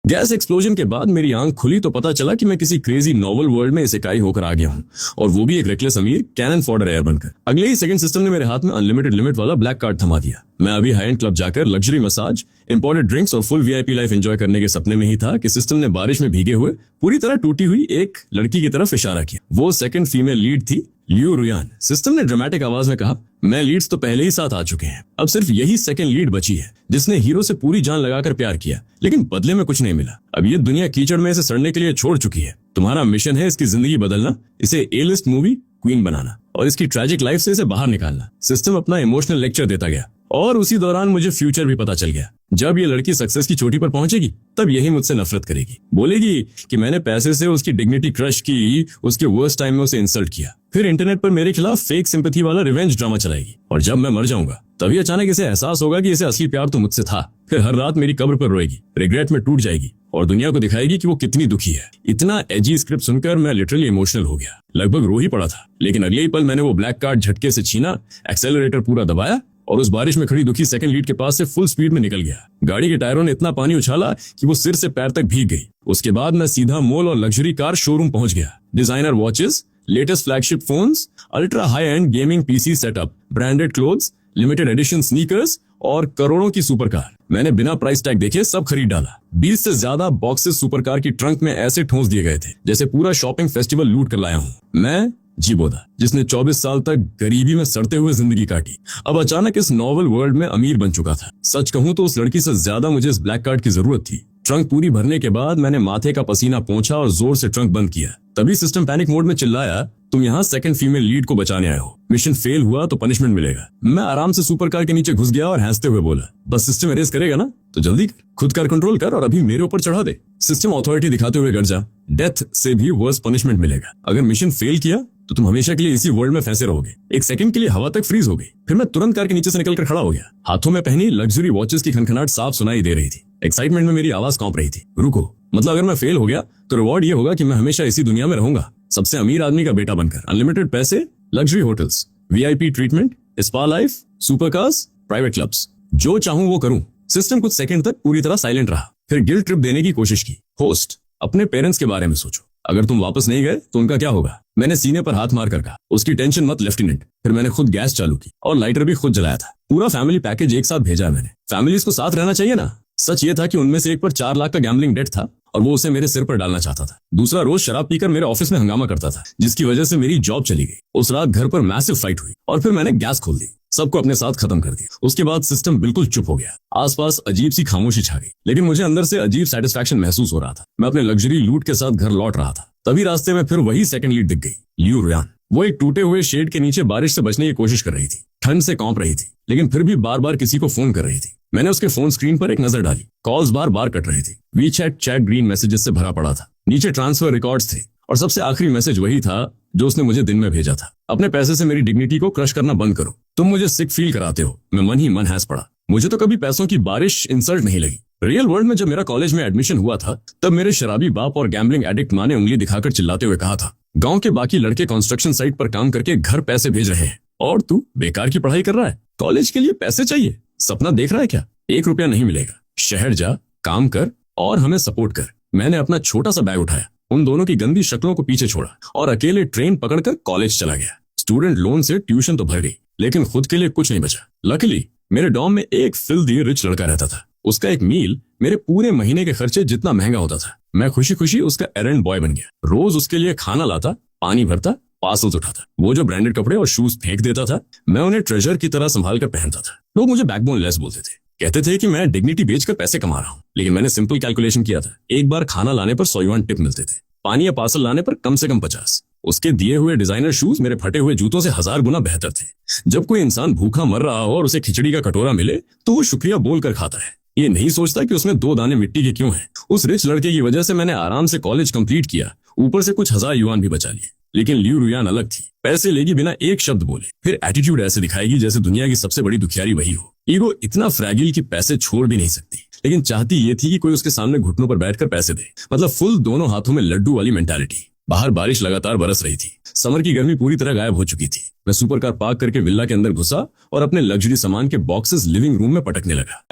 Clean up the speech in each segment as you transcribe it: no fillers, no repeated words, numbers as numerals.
Gas explosion के बाद मेरी आंख खुली तो पता चला कि मैं किसी क्रेजी नॉवल वर्ल्ड में इसेकाई होकर आ गया हूँ, और वो भी एक रेकलेस अमीर कैनन फॉडर एयर बनकर। अगले ही सेकंड सिस्टम ने मेरे हाथ में अनलिमिटेड लिमिट वाला ब्लैक कार्ड थमा दिया। मैं अभी हाई एंड क्लब जाकर लग्जरी मसाज, इंपोर्टेड ड्रिंक्स और फुल वीआईपी लाइफ एंजॉय करने के सपने में ही था कि सिस्टम ने बारिश में भीगे हुए पूरी तरह टूटी हुई एक लड़की की तरफ इशारा किया। वो सेकंड फीमेल लीड थी, लियू रुयान। सिस्टम ने ड्रामेटिक आवाज में कहा, मैं लीड्स तो पहले ही साथ आ चुके हैं, अब सिर्फ यही सेकंड लीड बची है जिसने हीरो से पूरी जान लगाकर प्यार किया लेकिन बदले में कुछ नहीं मिला। अब ये दुनिया कीचड़ में इसे सड़ने के लिए छोड़ चुकी है। तुम्हारा मिशन है इसकी जिंदगी बदलना, इसे ए लिस्ट मूवी क्वीन बनाना और इसकी ट्रैजिक लाइफ से इसे बाहर निकालना। सिस्टम अपना इमोशनल लेक्चर देता गया और उसी दौरान मुझे फ्यूचर भी पता चल गया। जब ये लड़की सक्सेस की चोटी पर पहुंचेगी तब यही मुझसे नफरत करेगी, बोलेगी कि मैंने पैसे से उसकी डिग्निटी क्रश की, उसके वर्स्ट टाइम में उसे इंसल्ट किया। फिर इंटरनेट पर मेरे खिलाफ फेक सिंपैथी वाला रिवेंज ड्रामा चलाएगी और जब मैं मर जाऊंगा तभी अचानक इसे एहसास होगा कि इसे असली प्यार तो मुझसे था। फिर हर रात मेरी कब्र पर रोएगी, रिग्रेट में टूट जाएगी और दुनिया को दिखाएगी कि वो कितनी दुखी है। इतना एजी स्क्रिप्ट सुनकर मैं लिटरली इमोशनल हो गया, लगभग रो ही पड़ा था। लेकिन अगले ही पल मैंने वो ब्लैक कार्ड झटके से छीना, एक्सेलरेटर पूरा दबाया और उस बारिश में खड़ी दुखी सेकंड लीड के पास से फुल स्पीड में निकल गया। गाड़ी के टायरों ने इतना पानी उछाला कि वो सिर से पैर तक भीग गई। उसके बाद मैं सीधा मॉल और लग्जरी कार शोरूम पहुंच गया। Designer watches, latest flagship phones, ultra high and gaming PC setup, branded clothes, limited edition sneakers और करोड़ों की सुपर कार। मैंने बिना प्राइस टैग देखे सब खरीद डाला। 20 से ज्यादा बॉक्सेस सुपर कार की ट्रंक में ऐसे ठोंस दिए गए थे जैसे पूरा शॉपिंग फेस्टिवल लूट कर लाया हूँ। मैं जीबोदा, जिसने 24 साल तक गरीबी में सड़ते हुए जिंदगी काटी, अब अचानक इस नॉवल वर्ल्ड में अमीर बन चुका था। सच कहूं तो उस लड़की से ज्यादा मुझे इस ब्लैक कार्ड की जरूरत थी। ट्रंक पूरी भरने के बाद मैंने माथे का पसीना पोंछा और जोर से ट्रंक बंद किया। तभी सिस्टम पैनिक मोड में चिल्लाया, तुम यहाँ सेकंड फीमेल लीड को बचाने आए हो, मिशन फेल हुआ तो पनिशमेंट मिलेगा। मैं आराम से सुपर कार के नीचे घुस गया और हंसते हुए बोला, बस सिस्टम एरेज करेगा ना तो जल्दी कर, खुद कार कंट्रोल कर और अभी मेरे ऊपर चढ़ा दे। सिस्टम अथॉरिटी दिखाते हुए गर्जा, डेथ से भी वर्स पनिशमेंट मिलेगा। अगर मिशन फेल किया तो तुम हमेशा के लिए इसी वर्ल्ड में फंसे रहोगे। एक सेकंड के लिए हवा तक फ्रीज हो गई। फिर मैं तुरंत कार के नीचे से निकलकर खड़ा हो गया। हाथों में पहनी लग्जरी वॉचेस की खनखनाहट साफ सुनाई दे रही थी। एक्साइटमेंट में मेरी आवाज कांप रही थी। रुको, मतलब अगर मैं फेल हो गया तो रिवॉर्ड ये होगा कि मैं हमेशा इसी दुनिया में रहूंगा, सबसे अमीर आदमी का बेटा बनकर। अनलिमिटेड पैसे, luxury hotels, VIP treatment, spa life, super cars, private clubs, जो चाहूं वो करूं। सिस्टम कुछ सेकंड तक पूरी तरह साइलेंट रहा, फिर गिल्ट ट्रिप देने की कोशिश की। होस्ट, अपने पेरेंट्स के बारे में सोचो, अगर तुम वापस नहीं गए तो उनका क्या होगा। मैंने सीने पर हाथ मार कर कहा, उसकी टेंशन मत लेफ्टिनेंट। फिर मैंने खुद गैस चालू की और लाइटर भी खुद जलाया था। पूरा फैमिली पैकेज एक साथ भेजा मैंने। फैमिलीज को साथ रहना चाहिए ना। सच ये था कि उनमें से एक पर 4 लाख का गैम्बलिंग डेट था और वो उसे मेरे सिर पर डालना चाहता था। दूसरा रोज शराब पीकर मेरे ऑफिस में हंगामा करता था, जिसकी वजह से मेरी जॉब चली गई। उस रात घर पर मैसिव फाइट हुई और फिर मैंने गैस खोल दी, सबको अपने साथ खत्म कर दिया। उसके बाद सिस्टम बिल्कुल चुप हो गया। आसपास अजीब सी खामोशी छा गई, लेकिन मुझे अंदर से अजीब सेटिस्फैक्शन महसूस हो रहा था। मैं अपने लग्जरी लूट के साथ घर लौट रहा था। तभी रास्ते में फिर वही सेकंड लीड दिख गई, लियू रुयान। वो एक टूटे हुए शेड के नीचे बारिश से बचने की कोशिश कर रही थी। ठंड से कांप रही थी, लेकिन फिर भी बार बार किसी को फोन कर रही थी। मैंने उसके फोन स्क्रीन पर एक नजर डाली। कॉल्स बार बार कट रही थी। वीचैट चैट ग्रीन मैसेजेस से भरा पड़ा था। नीचे ट्रांसफर रिकॉर्ड्स थे और सबसे आखिरी मैसेज वही था जो उसने मुझे दिन में भेजा था। अपने पैसे से मेरी डिग्निटी को क्रश करना बंद करो, तुम मुझे सिक फील कराते हो। मैं मन ही मन हंस पड़ा। मुझे तो कभी पैसों की बारिश इंसल्ट नहीं लगी। रियल वर्ल्ड में जब मेरा कॉलेज में एडमिशन हुआ था तब मेरे शराबी बाप और गैम्बलिंग एडिक्ट माँ ने उंगली दिखाकर चिल्लाते हुए कहा था, गांव के बाकी लड़के कंस्ट्रक्शन साइट पर काम करके घर पैसे भेज रहे हैं और तू बेकार की पढ़ाई कर रहा है। कॉलेज के लिए पैसे चाहिए, सपना देख रहा है क्या? 1 रुपया नहीं मिलेगा। शहर जा, काम कर और हमें सपोर्ट कर। मैंने अपना छोटा सा बैग उठाया, उन दोनों की गंदी शक्लों को पीछे छोड़ा और अकेले ट्रेन पकड़कर कॉलेज चला गया। स्टूडेंट लोन से ट्यूशन तो भर गई, लेकिन खुद के लिए कुछ नहीं बचा। लकीली मेरे डॉम में एक फिल्दी रिच लड़का रहता था। उसका एक मील मेरे पूरे महीने के खर्चे जितना महंगा होता था। मैं खुशी खुशी उसका एरेंड बॉय बन गया। रोज उसके लिए खाना लाता, पानी भरता, पार्सल्स उठाता। वो जो ब्रांडेड कपड़े और शूज फेंक देता था, मैं उन्हें ट्रेजर की तरह संभाल कर पहनता था। लोग मुझे बैकबोन लेस बोलते थे, कहते थे कि मैं डिग्निटी बेचकर पैसे कमा रहा हूँ। लेकिन मैंने सिंपल कैलकुलेशन किया था। एक बार खाना लाने पर 100 युआन टिप मिलते थे, पानी या पार्सल लाने पर कम से कम 50। उसके दिए हुए डिजाइनर शूज मेरे फटे हुए जूतों से 1000 गुना बेहतर थे। जब कोई इंसान भूखा मर रहा हो और उसे खिचड़ी का कटोरा मिले तो वो शुक्रिया बोलकर खाता है, ये नहीं सोचता कि उसमें 2 दाने मिट्टी के क्यों हैं। उस रिच लड़के की वजह से मैंने आराम से कॉलेज कंप्लीट किया, ऊपर से कुछ 1000 युआन भी बचा लिए। लेकिन लियू रुयान अलग थी। पैसे लेगी बिना एक शब्द बोले, फिर एटीट्यूड ऐसे दिखाएगी जैसे दुनिया की सबसे बड़ी दुखियारी वही हो। ईगो इतना फ्रैगिल कि पैसे छोड़ भी नहीं सकती, लेकिन चाहती ये थी कि कोई उसके सामने घुटनों पर बैठकर पैसे दे। मतलब फुल दोनों हाथों में लड्डू वाली मेंटालिटी। बाहर बारिश लगातार बरस रही थी। समर की गर्मी पूरी तरह गायब हो चुकी थी। मैं सुपर कार पार्क करके विल्ला के अंदर घुसा और अपने लग्जरी सामान के बॉक्सेस लिविंग रूम में पटकने लगा।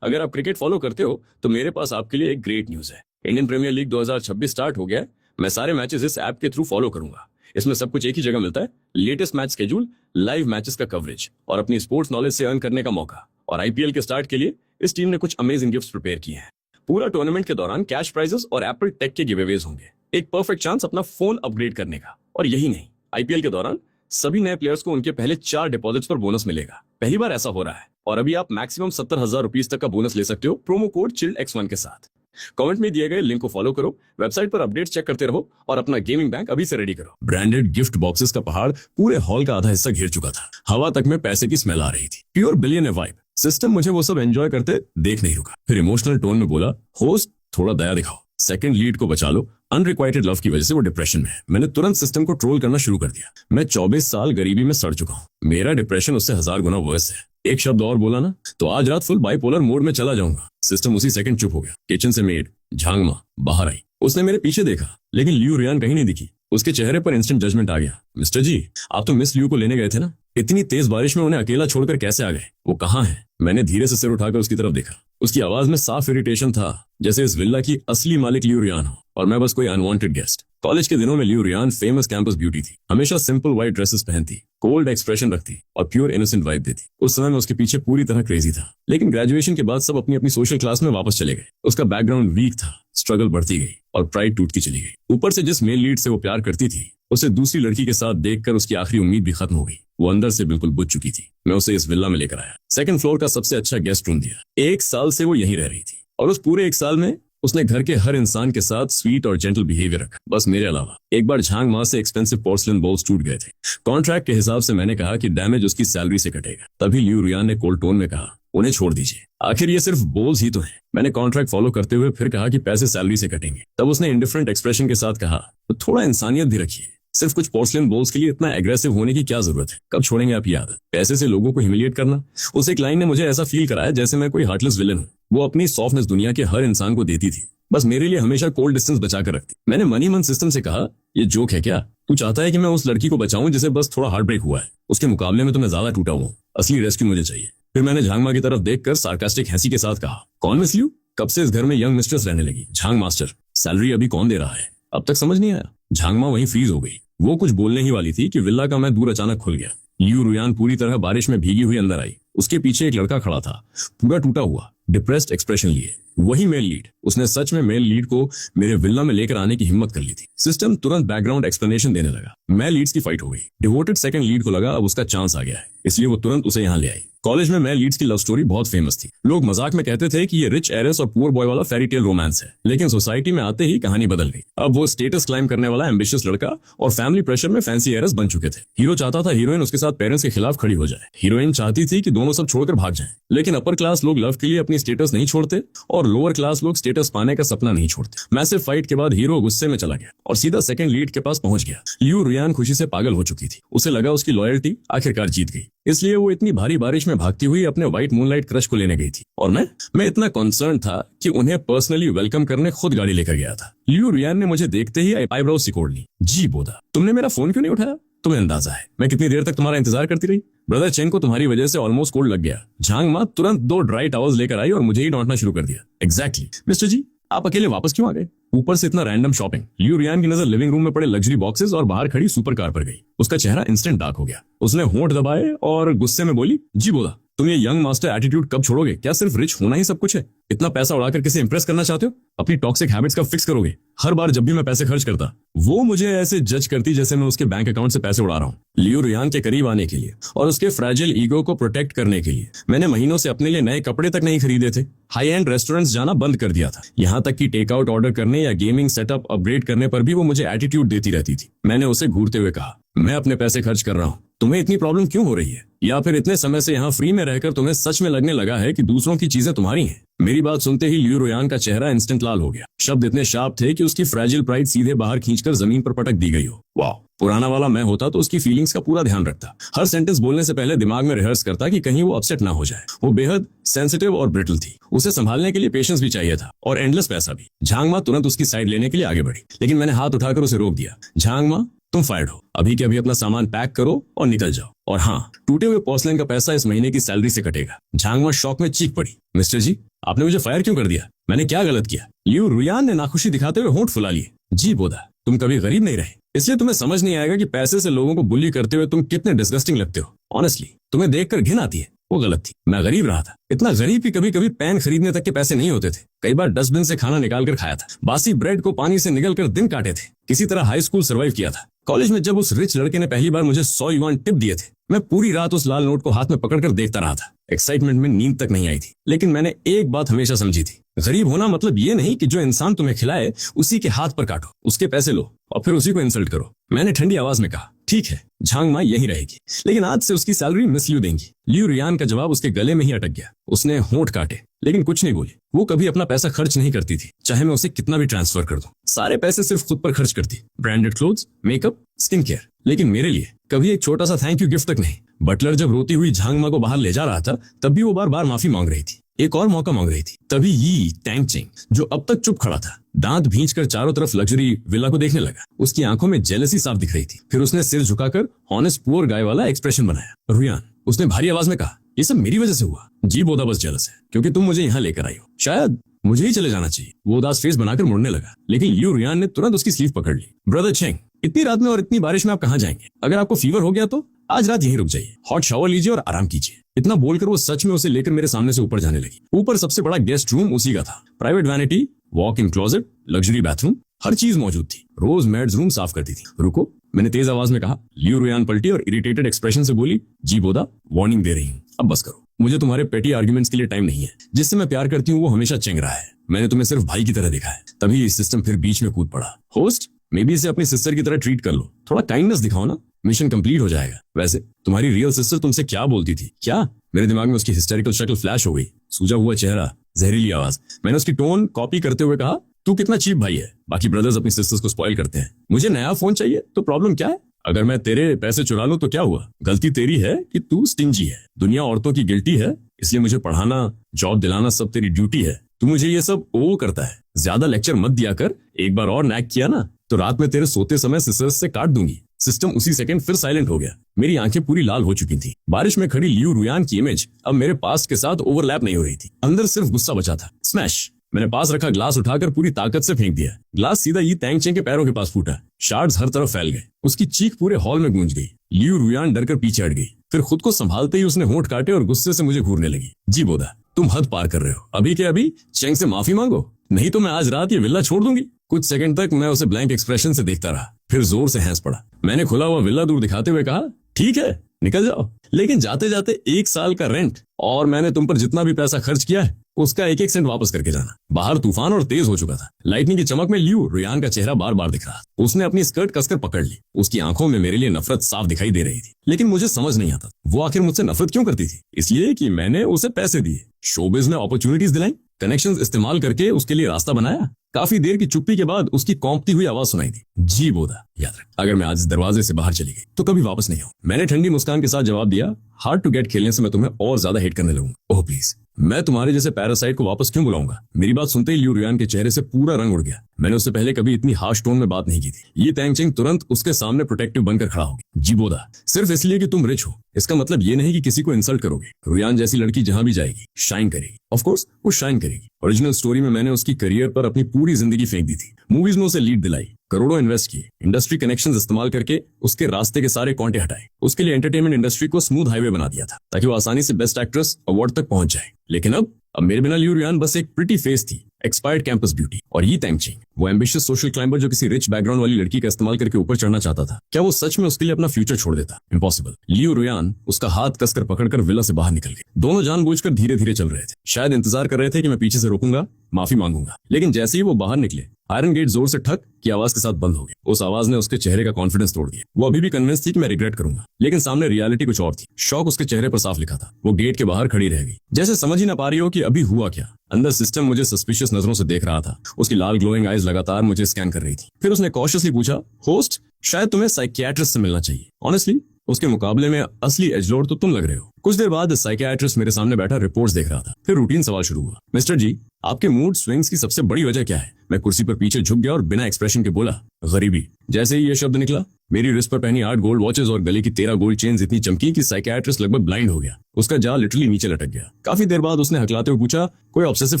अगर आप क्रिकेट फॉलो करते हो तो मेरे पास आपके लिए एक ग्रेट न्यूज है। इंडियन प्रीमियर लीग 2026 स्टार्ट हो गया है। मैं सारे मैचेस इस ऐप के थ्रू फॉलो करूंगा। इसमें सब कुछ एक ही जगह मिलता है, latest match schedule, live matches का कवरेज और अपनी स्पोर्ट्स नॉलेज से अर्न करने का मौका। और आईपीएल के स्टार्ट के लिए इस टीम ने कुछ अमेजिंग गिफ्ट्स प्रिपेयर किए हैं। पूरा टूर्नामेंट के दौरान कैश प्राइजेस और एप्पल टेक के गिवअवेज होंगे। एक परफेक्ट चांस अपना फोन अपग्रेड करने का। और यही नहीं, आईपीएल के दौरान सभी नए प्लेयर्स को उनके पहले 4 डिपॉजिट्स पर बोनस मिलेगा। पहली बार ऐसा हो रहा है और अभी आप मैक्सिमम 70,000 रुपीज तक का बोनस ले सकते हो प्रोमो कोड CHILLEDX1 के साथ। कमेंट में दिए गए लिंक को फॉलो करो, वेबसाइट पर अपडेट्स चेक करते रहो और अपना गेमिंग बैंक अभी से रेडी करो। ब्रांडेड गिफ्ट बॉक्सेस का पहाड़ पूरे हॉल का आधा हिस्सा घेर चुका था। हवा तक में पैसे की स्मेल आ रही थी। Pure billionaire vibe. सिस्टम मुझे वो सब एंजॉय करते देख नहीं रुका। फिर इमोशनल टोन में बोला, होस्ट थोड़ा दया दिखाओ, सेकंड लीड को बचा लो। अनरिक्वाइटेड लव की वजह से वो डिप्रेशन में है। मैंने तुरंत सिस्टम को ट्रोल करना शुरू कर दिया। मैं 24 साल गरीबी में सड़ चुका हूँ। मेरा डिप्रेशन उससे 1000 गुना वर्स है। एक शब्द और बोला ना तो आज रात फुल बाइपोलर मोड में चला जाऊंगा। सिस्टम उसी सेकंड चुप हो गया। किचन से मेड झांग मां बाहर आई। उसने मेरे पीछे देखा लेकिन लियू रियान कहीं नहीं दिखी। उसके चेहरे पर इंस्टेंट जजमेंट आ गया। मिस्टर जी, आप तो मिस लियू को लेने गए थे ना? इतनी तेज बारिश में उन्हें अकेला छोड़कर कैसे आ गए? वो कहाँ है? मैंने धीरे से सिर उठाकर उसकी तरफ देखा। उसकी आवाज में साफ इरिटेशन था, जैसे इस विल्ला की असली मालिक लियू रियान हो और मैं बस कोई अनवांटेड गेस्ट। कॉलेज के दिनों में Liu Rian famous campus beauty थी। हमेशा सिंपल व्हाइट ड्रेसेस पहनती, कोल्ड एक्सप्रेशन रखती और प्योर इनोसेंट वाइब देती। उस समय मैं उसके पीछे पूरी तरह क्रेजी था। लेकिन ग्रेजुएशन के बाद सब अपनी अपनी सोशल क्लास में वापस चले गए। उसका बैकग्राउंड वीक था, स्ट्रगल बढ़ती गई और प्राइड टूटती चली गई। ऊपर से जिस मेल लीड से वो प्यार करती थी, उसे दूसरी लड़की के साथ देखकर उसकी आखिरी उम्मीद भी खत्म हो गई। वो अंदर से बिल्कुल बुझ चुकी थी। मैं उसे इस विल्ला में लेकर आया। सेकंड फ्लोर का सबसे अच्छा गेस्ट रूम दिया। 1 साल से वो यहीं रह रही थी और उस पूरे 1 साल में उसने घर के हर इंसान के साथ स्वीट और जेंटल बिहेवियर रखा, बस मेरे अलावा। एक बार झांग मां से एक्सपेंसिव पोर्सलिन बोल्स टूट गए थे। कॉन्ट्रैक्ट के हिसाब से मैंने कहा कि डैमेज उसकी सैलरी से कटेगा। तभी लियू रियान ने कोल्ड टोन में कहा, उन्हें छोड़ दीजिए, आखिर ये सिर्फ बोल्स ही तो हैं। मैंने कॉन्ट्रैक्ट फॉलो करते हुए फिर कहा कि पैसे सैलरी से कटेंगे। तब उसने इंडिफरेंट एक्सप्रेशन के साथ कहा, तो थोड़ा इंसानियत भी रखिए। सिर्फ कुछ पोर्सलिन बोल्स के लिए इतना एग्रेसिव होने की क्या जरूरत है? कब छोड़ेंगे आप ये आदत? पैसे से लोगों को ह्यूमिलिएट करना। उस एक लाइन ने मुझे ऐसा फील कराया जैसे मैं कोई हार्टलेस विलन हूँ। वो अपनी सॉफ्टनेस दुनिया के हर इंसान को देती थी, बस मेरे लिए हमेशा कोल्ड डिस्टेंस बचा कर रखती। मैंने मन ही मन सिस्टम से कहा, ये जोक है क्या? तू चाहता है कि मैं उस लड़की को बचाऊं जिसे बस थोड़ा हार्ट ब्रेक हुआ है? उसके मुकाबले में तो मैं ज्यादा टूटा हुआ हूं। असली रेस्क्यू मुझे चाहिए। फिर मैंने झांग मां की तरफ देखकर सार्कास्टिक हंसी के साथ कहा, कौन मिस लियू? कब से इस घर में यंग मिस्ट्रेस रहने लगी? झांग मास्टर, सैलरी अभी कौन दे रहा है? अब तक समझ नहीं आया? झांग मां वहीं फ्रीज हो गई। वो कुछ बोलने ही वाली थी कि विल्ला का मैं दूर अचानक खुल गया। लियू रियान पूरी तरह बारिश में भीगी हुई अंदर आई। उसके पीछे एक लड़का खड़ा था, पूरा टूटा हुआ, डिप्रेस्ड एक्सप्रेशन लिए। वही मेल लीड। उसने सच में मेल लीड को मेरे विल्ला में लेकर आने की हिम्मत कर ली थी। सिस्टम तुरंत बैकग्राउंड एक्सप्लेनेशन देने लगा। मैं लीड्स की फाइट हो गई। डिवोटेड सेकंड लीड को लगा अब उसका चांस आ गया है, इसलिए वो तुरंत उसे यहाँ ले आई। कॉलेज में मैं लीड्स की लव स्टोरी बहुत फेमस थी। लोग मजाक में कहते थे कि ये रिच एरेस और पुअर बॉय वाला फेरी टेल रोमांस है, लेकिन सोसाइटी में आते ही कहानी बदल गई। अब वो स्टेटस क्लाइम करने वाला एम्बिशियस लड़का और फैमिली प्रेशर में फैंसी एरेस बन चुके थे। हीरो चाहता था हीरोइन उसके साथ पेरेंट्स के खिलाफ खड़ी हो जाए। हीरोइन चाहती थी कि दोनों सब छोड़कर भाग जाएं। लेकिन अपर क्लास लोग लव के लिए अपनी स्टेटस नहीं छोड़ते और लोअर क्लास लोग स्टेटस पाने का सपना नहीं छोड़ते। मैसिव फाइट के बाद हीरो गुस्से में चला गया और सीधा सेकंड लीड के पास पहुंच गया। लियू रियान खुशी से पागल हो चुकी थी। उसे लगा उसकी लॉयल्टी आखिरकार जीत गई, इसलिए वो इतनी भारी बारिश में भागती हुई अपने व्हाइट मूनलाइट क्रश को लेने गई थी। और मैं इतना कंसर्न था कि उन्हें पर्सनली वेलकम करने खुद गाड़ी लेकर गया था। लियू रियान ने मुझे देखते ही आईब्रोज सिकोड़ ली। जी बोधा, तुमने मेरा फोन क्यों नहीं उठाया? तुम्हें अंदाजा है मैं कितनी देर तक तुम्हारा इंतजार करती रही? ब्रदर चेंग को तुम्हारी वजह से ऑलमोस्ट कोल्ड लग गया। झांग मां तुरंत 2 ड्राई टॉवल्स लेकर आई और मुझे ही डांटना शुरू कर दिया। एग्जैक्टली मिस्टर जी, आप अकेले वापस क्यों आ गए? ऊपर से इतना रैंडम शॉपिंग। लियू रियान की नजर लिविंग रूम में पड़े लग्जरी बॉक्सेस और बाहर खड़ी सुपर कार पर गई। उसका चेहरा इंस्टेंट डार्क हो गया। उसने होंठ दबाए और गुस्से में बोली, जी बोला, तुम ये यंग मास्टर एटीट्यूड कब छोड़ोगे? क्या सिर्फ रिच होना ही सब कुछ है? इतना पैसा उड़ाकर किसे इंप्रेस करना चाहते हो? अपनी टॉक्सिक हैबिट्स का फिक्स करोगे? हर बार जब भी मैं पैसे खर्च करता, वो मुझे ऐसे जज करती जैसे मैं उसके बैंक अकाउंट से पैसे उड़ा रहा हूँ। लियू रियान के करीब आने के लिए और उसके फ्रैजिल ईगो को प्रोटेक्ट करने के लिए मैंने महीनों से अपने लिए नए कपड़े तक नहीं खरीदे थे। हाई एंड रेस्टोरेंट्स जाना बंद कर दिया था। यहाँ तक कि टेक आउट ऑर्डर करने या गेमिंग सेटअप अपग्रेड करने पर भी वो मुझे एटीट्यूड देती रहती थी। मैंने उसे घूरते हुए कहा, मैं अपने पैसे खर्च कर रहा हूँ, तुम्हें इतनी प्रॉब्लम क्यों हो रही है? या फिर इतने समय से यहाँ फ्री में रहकर तुम्हें सच में लगने लगा है कि दूसरों की चीजें तुम्हारी हैं? मेरी बात सुनते ही लियू रियान का चेहरा इंस्टेंट लाल हो गया। शब्द इतने शार्प थे कि उसकी फ्रैजिल प्राइड सीधे बाहर खींचकर जमीन पर पटक दी गई हो। वाह, पुराना वाला मैं होता तो उसकी फीलिंग्स का पूरा ध्यान रखता। हर सेंटेंस बोलने से पहले दिमाग में रिहर्स करता कि कहीं वो अपसेट ना हो जाए। वो बेहद सेंसिटिव और ब्रिटल थी। उसे संभालने के लिए पेशेंस भी चाहिए था और एंडलेस पैसा भी। झांग मां तुरंत उसकी साइड लेने के लिए आगे बढ़ी, लेकिन मैंने हाथ उठाकर उसे रोक दिया। झांग मां, तुम फायर्ड हो, अभी के अभी अपना सामान पैक करो और निकल जाओ। और हाँ, टूटे हुए पोर्सलेन का पैसा इस महीने की सैलरी से कटेगा। झांगमा शॉक में चीख पड़ी, मिस्टर जी आपने मुझे फायर क्यों कर दिया? मैंने क्या गलत किया? लियू रुयान ने नाखुशी दिखाते हुए होंठ फुला लिए। जी बोधा, तुम कभी गरीब नहीं रहे, इसलिए तुम्हें समझ नहीं आएगा कि पैसे से लोगों को बुली करते हुए तुम कितने डिस्गस्टिंग लगते हो। ऑनेस्टली तुम्हें देखकर घिन आती है। वो गलत थी, मैं गरीब रहा था, इतना गरीब कि कभी कभी पैन खरीदने तक के पैसे नहीं होते थे। कई बार डस्टबिन से खाना निकाल कर खाया था, बासी ब्रेड को पानी से निगल कर दिन काटे थे, किसी तरह हाई स्कूल सर्वाइव किया था। कॉलेज में जब उस रिच लड़के ने पहली बार मुझे 100 युआन टिप दिए थे, मैं पूरी रात उस लाल नोट को हाथ में पकड़कर देखता रहा था। एक्साइटमेंट में नींद तक नहीं आई थी। लेकिन मैंने एक बात हमेशा समझी थी, गरीब होना मतलब ये नहीं कि जो इंसान तुम्हें खिलाए उसी के हाथ पर काटो, उसके पैसे लो और फिर उसी को इंसल्ट करो। मैंने ठंडी आवाज में कहा, ठीक है झांग माई यही रहेगी, लेकिन आज से उसकी सैलरी मिस लियू देंगी। लियू रियान का जवाब उसके गले में ही अटक गया। उसने होंठ काटे लेकिन कुछ नहीं बोली। वो कभी अपना पैसा खर्च नहीं करती थी, चाहे मैं उसे कितना भी ट्रांसफर कर दूं। सारे पैसे सिर्फ खुद पर खर्च करती, branded clothes, makeup, skin care. लेकिन मेरे लिए कभी एक छोटा सा थैंक यू गिफ्ट तक नहीं। बटलर जब रोती हुई झांगमा को बाहर ले जा रहा था तब भी वो बार बार माफी मांग रही थी, एक और मौका मांग रही थी। तभी यी टैंगचेंग, जो अब तक चुप खड़ा था, दांत भींचकर चारों तरफ लग्जरी विला को देखने लगा। उसकी आंखों में जेलसी साफ दिख रही थी। फिर उसने सिर झुकाकर हॉनेस्ट पुअर गाय वाला एक्सप्रेशन बनाया। रुयान, उसने भारी आवाज में कहा, ये सब मेरी वजह से हुआ। जी बोधा बस जेलस है क्योंकि तुम मुझे यहाँ लेकर आई हो। शायद मुझे ही चले जाना चाहिए। वो उदास फेस बनाकर मुड़ने लगा, लेकिन लियू रुयान ने तुरंत उसकी स्लीव पकड़ ली। ब्रदर चेंग, इतनी रात में और इतनी बारिश में आप कहाँ जाएंगे? अगर आपको फीवर हो गया तो आज रात यहीं रुक जाइए, हॉट शावर लीजिए और आराम कीजिए। इतना बोलकर वो सच में उसे लेकर मेरे सामने से ऊपर जाने लगी। ऊपर सबसे बड़ा गेस्ट रूम उसी का था। Private vanity, walk in closet, luxury bathroom, हर चीज मौजूद थी। रोज मेड्स रूम साफ करती थी। रुको, मैंने तेज आवाज में कहा। लियू रुयान पलटी और इरिटेटेड एक्सप्रेशन से बोली, जी बोधा, वार्निंग दे रही हूँ, अब बस करो। मुझे तुम्हारे पेटी आर्ग्यूमेंट्स के लिए टाइम नहीं है। जिससे मैं प्यार करती हूँ वो हमेशा चेंग रहा है। मैंने तुम्हें सिर्फ भाई की तरह देखा है, तभी सिस्टम फिर बीच में कूद पड़ा। होस्ट, मे बी इसे अपनी सिस्टर की तरह ट्रीट कर लो, थोड़ा काइंडनेस दिखाओ ना, मिशन कंप्लीट हो जाएगा। वैसे तुम्हारी रियल सिस्टर तुमसे क्या बोलती थी? क्या? मेरे दिमाग में उसकी हिस्टेरिकल शक्ल फ्लैश हो गई, सूजा हुआ चेहरा, जहरीली आवाज। मैंने उसकी टोन कॉपी करते हुए कहा, तू कितना चीप भाई है, बाकी ब्रदर्स अपनी सिस्टर्स को स्पॉइल करते हैं। मुझे नया फोन चाहिए तो प्रॉब्लम क्या है? अगर मैं तेरे पैसे चुरा लूं तो क्या हुआ? गलती तेरी है कि तू स्टिंजी है। दुनिया औरतों की गिल्टी है, इसलिए मुझे पढ़ाना, जॉब दिलाना सब तेरी ड्यूटी है। तू मुझे ये सब ओ करता है। ज्यादा लेक्चर मत दिया कर, एक बार और नैक किया ना तो रात में तेरे सोते समय सिसर्स से काट दूंगी। सिस्टम उसी सेकंड फिर साइलेंट हो गया। मेरी आंखें पूरी लाल हो चुकी थी। बारिश में खड़ी लियू रुयान की इमेज अब मेरे पास्ट के साथ ओवरलैप नहीं हो रही थी। अंदर सिर्फ गुस्सा बचा था। स्मैश! मैंने पास रखा ग्लास उठाकर पूरी ताकत से फेंक दिया। ग्लास सीधा यी टैंगचेंग के पैरों के पास फूटा। शार्ड्स हर तरफ फैल गए। उसकी चीख पूरे हॉल में गूंज गई। लियू रुयान डरकर पीछे हट गई। फिर खुद को संभालते ही उसने होंठ काटे और गुस्से से मुझे घूरने लगी। जी बोधा, तुम हद पार कर रहे हो। अभी के अभी चेंग से माफी मांगो, नहीं तो मैं आज रात ये विला छोड़ दूंगी। कुछ सेकंड तक मैं उसे ब्लैंक एक्सप्रेशन से देखता रहा, फिर जोर से हंस पड़ा। मैंने खुला हुआ विला दूर दिखाते हुए कहा, ठीक है निकल जाओ, लेकिन जाते जाते 1 साल का रेंट और मैंने तुम पर जितना भी पैसा खर्च किया है उसका 1-1 सेंट वापस करके जाना। बाहर तूफान और तेज हो चुका था। लाइटनिंग की चमक में लियू रुयान का चेहरा बार बार दिख रहा। उसने अपनी स्कर्ट कसकर पकड़ ली। उसकी आंखों में मेरे लिए नफरत साफ दिखाई दे रही थी, लेकिन मुझे समझ नहीं आता वो आखिर मुझसे नफरत क्यों करती थी। इसलिए कि मैंने उसे पैसे दिए, शोबिज ने अपॉर्चुनिटीज दिलाई, कनेक्शंस इस्तेमाल करके उसके लिए रास्ता बनाया। काफी देर की चुप्पी के बाद उसकी कौंपती हुई आवाज सुनाई दी, जी बोधा, याद रख, अगर मैं आज इस दरवाजे से बाहर चली गई तो कभी वापस नहीं आऊं। मैंने ठंडी मुस्कान के साथ जवाब दिया, हार्ड टू गेट खेलने से मैं तुम्हें और ज्यादा हेट करने लगूंगा। ओह प्लीज, मैं तुम्हारे जैसे पैरासाइट को वापस क्यों बुलाऊंगा? मेरी बात सुनते ही लियू रुयान के चेहरे से पूरा रंग उड़ गया। मैंने उससे पहले कभी इतनी हार्श टोन में बात नहीं की थी। ये टैंगचेंग तुरंत उसके सामने प्रोटेक्टिव बनकर खड़ा होगी। जी बोधा, सिर्फ इसलिए कि तुम रिच हो इसका मतलब ये नहीं कि किसी को इंसल्ट करोगे। रुयान जैसी लड़की जहां भी जाएगी शाइन करेगी। ऑफ कोर्स वो शाइन करेगी। ओरिजिनल स्टोरी में मैंने उसकी करियर पर अपनी पूरी जिंदगी फेंक दी थी। मूवीज में उसे लीड दिलाई, करोड़ों इन्वेस्ट किए, इंडस्ट्री कनेक्शंस इस्तेमाल करके उसके रास्ते के सारे कांटे हटाए। उसके लिए एंटरटेनमेंट इंडस्ट्री को स्मूथ हाईवे बना दिया था ताकि वो आसानी से बेस्ट एक्ट्रेस अवार्ड तक पहुंच जाए। लेकिन अब मेरे बिना लियू रुयान बस एक प्रिटी फेस थी, एक्सपायर्ड कैंपस ब्यूटी। और ये टैंगचेंग, वो एम्बिशियस सोशल क्लाइंबर जो किसी रिच बैकग्राउंड वाली लड़की का इस्तेमाल करके ऊपर चढ़ना चाहता था, क्या वो सच में उसके लिए अपना फ्यूचर छोड़ देता? इम्पॉसिबल। लियू रुयान उसका हाथ कसकर पकड़कर विला से बाहर निकल गई। दोनों जानबूझकर धीरे धीरे चल रहे थे। शायद इंतजार कर रहे थे कि मैं पीछे से रोकूंगा, माफी मांगूंगा। लेकिन जैसे ही वो बाहर निकले, आयरन गेट जोर से ठक की आवाज के साथ बंद हो गया। उस आवाज ने उसके चेहरे का कॉन्फिडेंस तोड़ दिया। वो अभी भी कन्विंस थी कि मैं रिग्रेट करूंगा, लेकिन सामने रियलिटी कुछ और थी। शॉक उसके चेहरे पर साफ लिखा था। वो गेट के बाहर खड़ी रह गई, जैसे समझ ही ना पा रही हो कि अभी हुआ क्या। अंदर सिस्टम मुझे सस्पिशियस नजरों से देख रहा था। उसकी लाल ग्लोइंग आईज लगातार मुझे स्कैन कर रही थी। फिर उसने कॉशियसली पूछा, होस्ट, शायद तुम्हें साइकियाट्रिस्ट से मिलना चाहिए। ऑनेस्टली उसके मुकाबले में असली एजलॉर्ड तो तुम लग रहे हो। कुछ देर बाद साइकियाट्रिस्ट मेरे सामने बैठा रिपोर्ट्स देख रहा था। फिर रूटीन सवाल शुरू हुआ, मिस्टर जी, आपके मूड स्विंग्स की सबसे बड़ी वजह क्या है? मैं कुर्सी पर पीछे झुक गया और बिना एक्सप्रेशन के बोला, गरीबी। जैसे ही ये शब्द निकला मेरी रिस्ट पर पहनी 8 गोल्ड वॉचेस और गले की 13 गोल्ड चेन्स इतनी चमकी कि साइकियाट्रिस्ट लगभग ब्लाइंड हो गया। उसका जाल लिटरली नीचे लटक गया। काफी देर बाद उसने हकलाते हुए पूछा, कोई ऑब्सेसिव